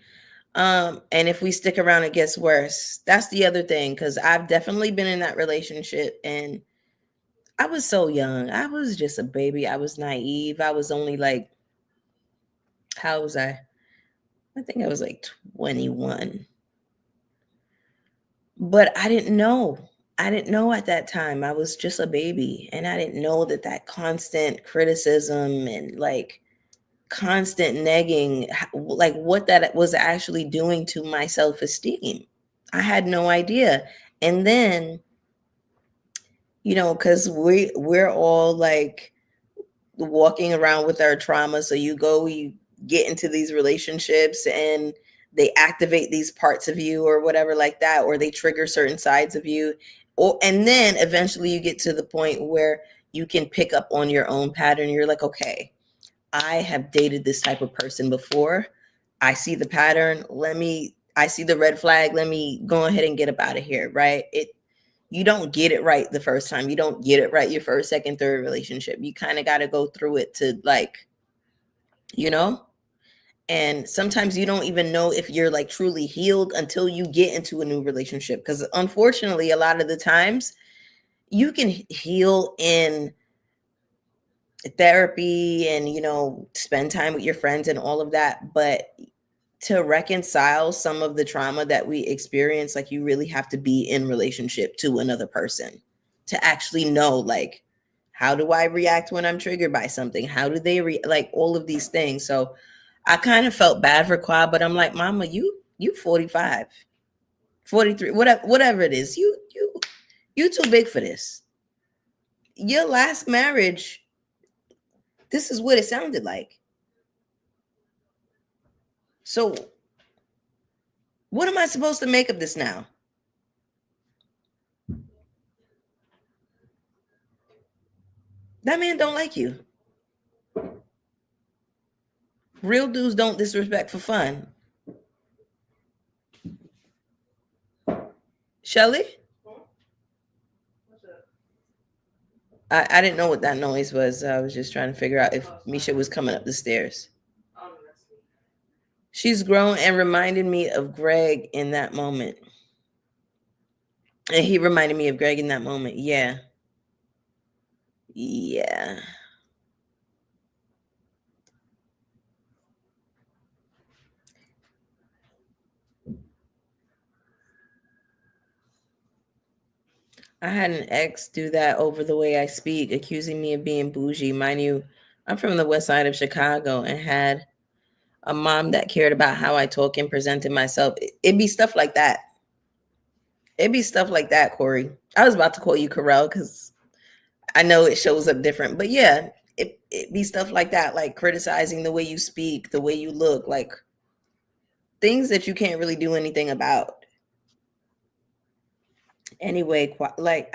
And if we stick around, it gets worse. That's the other thing, because I've definitely been in that relationship and I was so young. I was just a baby. I was naive. I was only like, how was I? I think I was like 21. But I didn't know. I didn't know at that time. I was just a baby. And I didn't know that that constant criticism and like constant negging, like what that was actually doing to my self esteem. I had no idea. And then, because we're all like, walking around with our trauma. So you get into these relationships and they activate these parts of you or whatever like that, or they trigger certain sides of you. And then eventually you get to the point where you can pick up on your own pattern. You're like, okay, I have dated this type of person before. I see the pattern. I see the red flag. Let me go ahead and get up out of here. Right. You don't get it right the first time. You don't get it right your first, second, third relationship. You kind of got to go through it to like, you know? And sometimes you don't even know if you're like truly healed until you get into a new relationship. Because unfortunately, a lot of the times you can heal in therapy and, spend time with your friends and all of that. But to reconcile some of the trauma that we experience, like, you really have to be in relationship to another person to actually know, like, how do I react when I'm triggered by something? How do they like all of these things? So I kind of felt bad for Quad, but I'm like, Mama, you 45, 43, whatever it is. You too big for this. Your last marriage, this is what it sounded like. So what am I supposed to make of this now? That man don't like you. Real dudes don't disrespect for fun. Shelly? I didn't know what that noise was. I was just trying to figure out if Misha was coming up the stairs. She's grown and reminded me of Greg in that moment. And he reminded me of Greg in that moment. Yeah. Yeah. I had an ex do that over the way I speak, accusing me of being bougie. Mind you, I'm from the west side of Chicago and had a mom that cared about how I talk and presented myself. It'd be stuff like that. It'd be stuff like that, Corey. I was about to call you Carell because I know it shows up different, but yeah, it be stuff like that, like criticizing the way you speak, the way you look, like things that you can't really do anything about. Anyway, like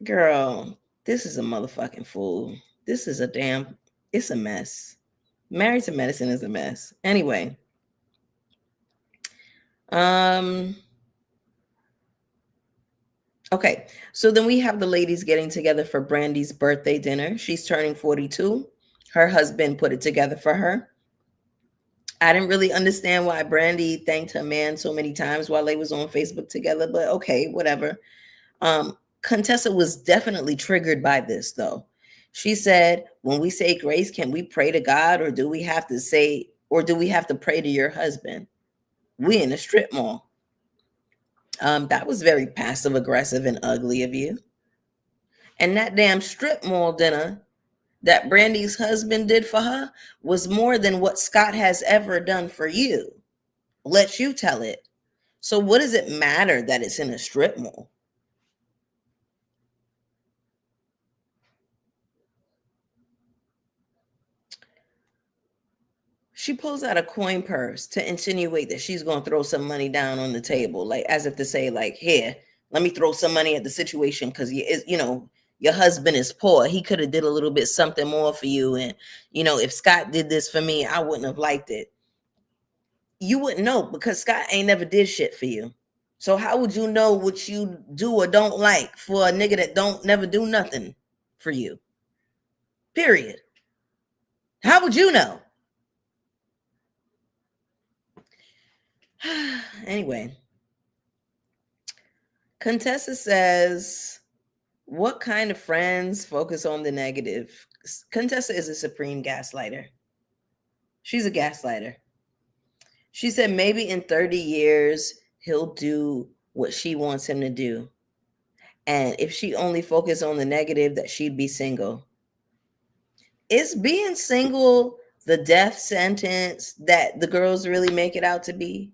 girl, this is a motherfucking fool. This is a damn, it's a mess. Married to Medicine is a mess. Anyway, um, okay, so then we have the ladies getting together for Brandy's birthday dinner. She's turning 42. Her husband put it together for her. I didn't really understand why Brandy thanked her man so many times while they was on Facebook together, but okay, whatever. Contessa was definitely triggered by this though. She said, when we say grace, can we pray to God or do we have to say, or do we have to pray to your husband? We in a strip mall. That was very passive aggressive and ugly of you. And that damn strip mall dinner that Brandy's husband did for her was more than what Scott has ever done for you. Let you tell it. So what does it matter that it's in a strip mall? She pulls out a coin purse to insinuate that she's going to throw some money down on the table, like as if to say, like, here, let me throw some money at the situation because your husband is poor. He could have did a little bit something more for you, and if Scott did this for me, I wouldn't have liked it. You wouldn't know because Scott ain't never did shit for you. So how would you know what you do or don't like for a nigga that don't never do nothing for you? Period. How would you know? Anyway, Contessa says, what kind of friends focus on the negative? Contessa is a supreme gaslighter. She's a gaslighter. She said maybe in 30 years, he'll do what she wants him to do. And if she only focused on the negative, that she'd be single. Is being single the death sentence that the girls really make it out to be?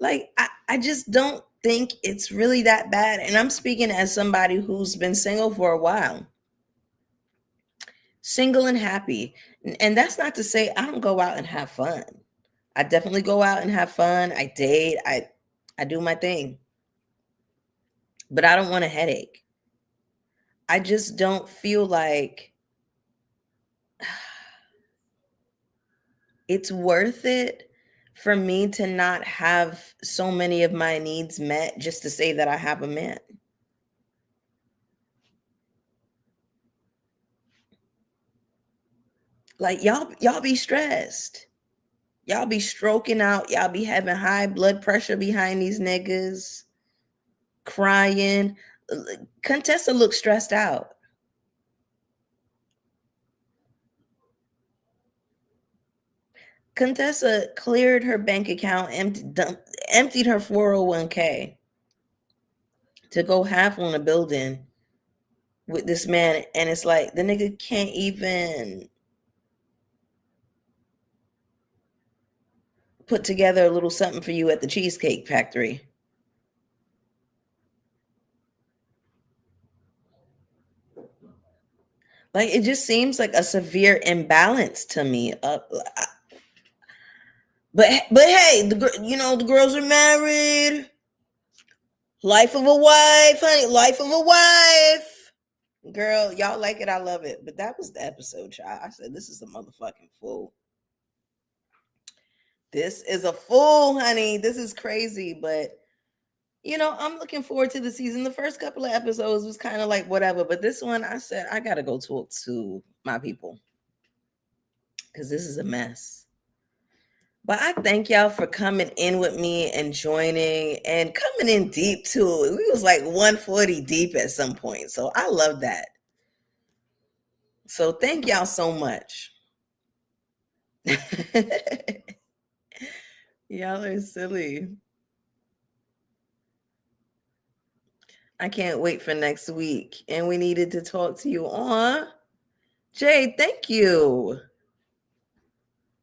Like, I just don't think it's really that bad. And I'm speaking as somebody who's been single for a while, single and happy. And that's not to say I don't go out and have fun. I definitely go out and have fun. I date. I do my thing. But I don't want a headache. I just don't feel like it's worth it for me to not have so many of my needs met just to say that I have a man. Like, y'all be stressed. Y'all be stroking out. Y'all be having high blood pressure behind these niggas, crying. Contessa looks stressed out. Contessa cleared her bank account, emptied her 401k to go half on a building with this man, and it's like the nigga can't even put together a little something for you at the Cheesecake Factory. Like, it just seems like a severe imbalance to me. But hey, the girls are married. Life of a wife, honey. Life of a wife. Girl, y'all like it. I love it. But that was the episode, child. I said, this is a motherfucking fool. This is a fool, honey. This is crazy. But, I'm looking forward to the season. The first couple of episodes was kind of like whatever. But this one, I said, I got to go talk to my people because this is a mess. But I thank y'all for coming in with me and joining and coming in deep too. We was like 140 deep at some point. So I love that. So thank y'all so much. Y'all are silly. I can't wait for next week. And we needed to talk to you on. Jay, thank you.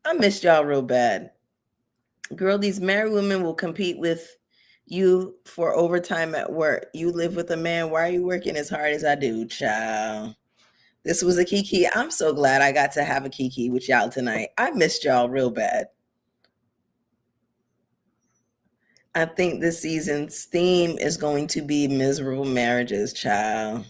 I missed y'all real bad. Girl, these married women will compete with you for overtime at work. You live with a man. Why are you working as hard as I do, child? This was a Kiki. I'm so glad I got to have a Kiki with y'all tonight. I missed y'all real bad. I think this season's theme is going to be miserable marriages, child.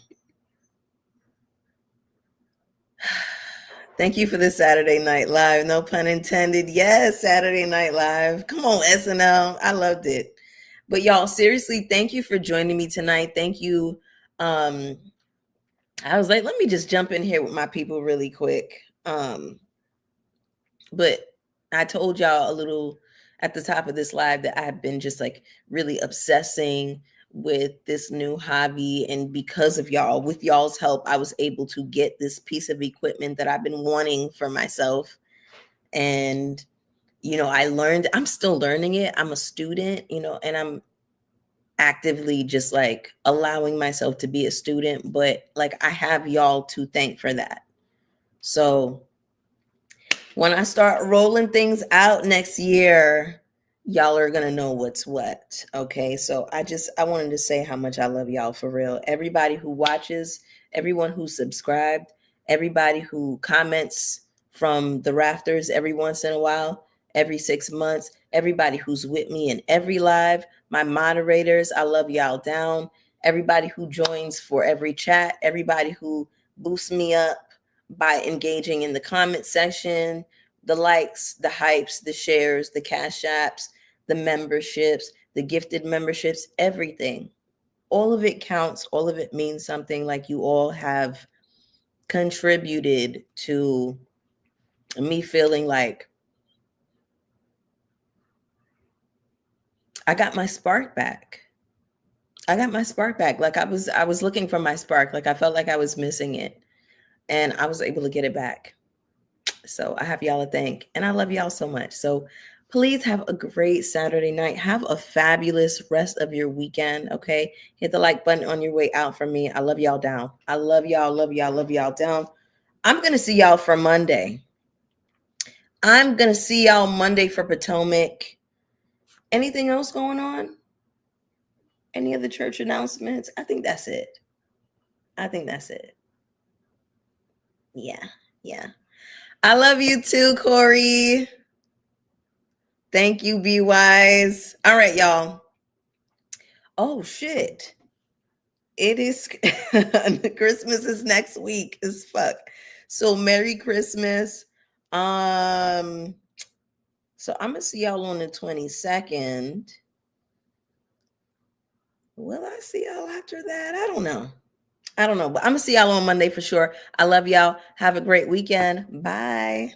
Thank you for this Saturday Night Live. No pun intended. Yes, Saturday Night Live. Come on, SNL. I loved it. But y'all, seriously, thank you for joining me tonight. Thank you. I was like, let me just jump in here with my people really quick. But I told y'all a little at the top of this live that I've been just like really obsessing with this new hobby. And because of y'all, with y'all's help, I was able to get this piece of equipment that I've been wanting for myself. And, I'm still learning it. I'm a student, and I'm actively just like allowing myself to be a student. But like, I have y'all to thank for that. So when I start rolling things out next year, y'all are going to know what's what. Okay. So I wanted to say how much I love y'all for real. Everybody who watches, everyone who subscribed, everybody who comments from the rafters every once in a while, every 6 months, everybody who's with me in every live, my moderators, I love y'all down. Everybody who joins for every chat, everybody who boosts me up by engaging in the comment section, the likes, the hypes, the shares, the cash apps, the memberships, the gifted memberships, everything. All of it counts. All of it means something. Like, you all have contributed to me feeling like I got my spark back. Like, I was looking for my spark. Like, I felt like I was missing it, and I was able to get it back. So I have y'all to thank, and I love y'all so much. So please have a great Saturday night. Have a fabulous rest of your weekend. Okay. Hit the like button on your way out from me. I love y'all down. I love y'all, love y'all, love y'all down. I'm going to see y'all for Monday. I'm going to see y'all Monday for Potomac. Anything else going on? Any other church announcements? I think that's it. Yeah. Yeah. I love you too, Corey. Thank you, Be Wise. All right, y'all. Oh, shit. It is Christmas is next week as fuck. So Merry Christmas. So I'm gonna see y'all on the 22nd. Will I see y'all after that? I don't know. But I'm gonna see y'all on Monday for sure. I love y'all. Have a great weekend. Bye.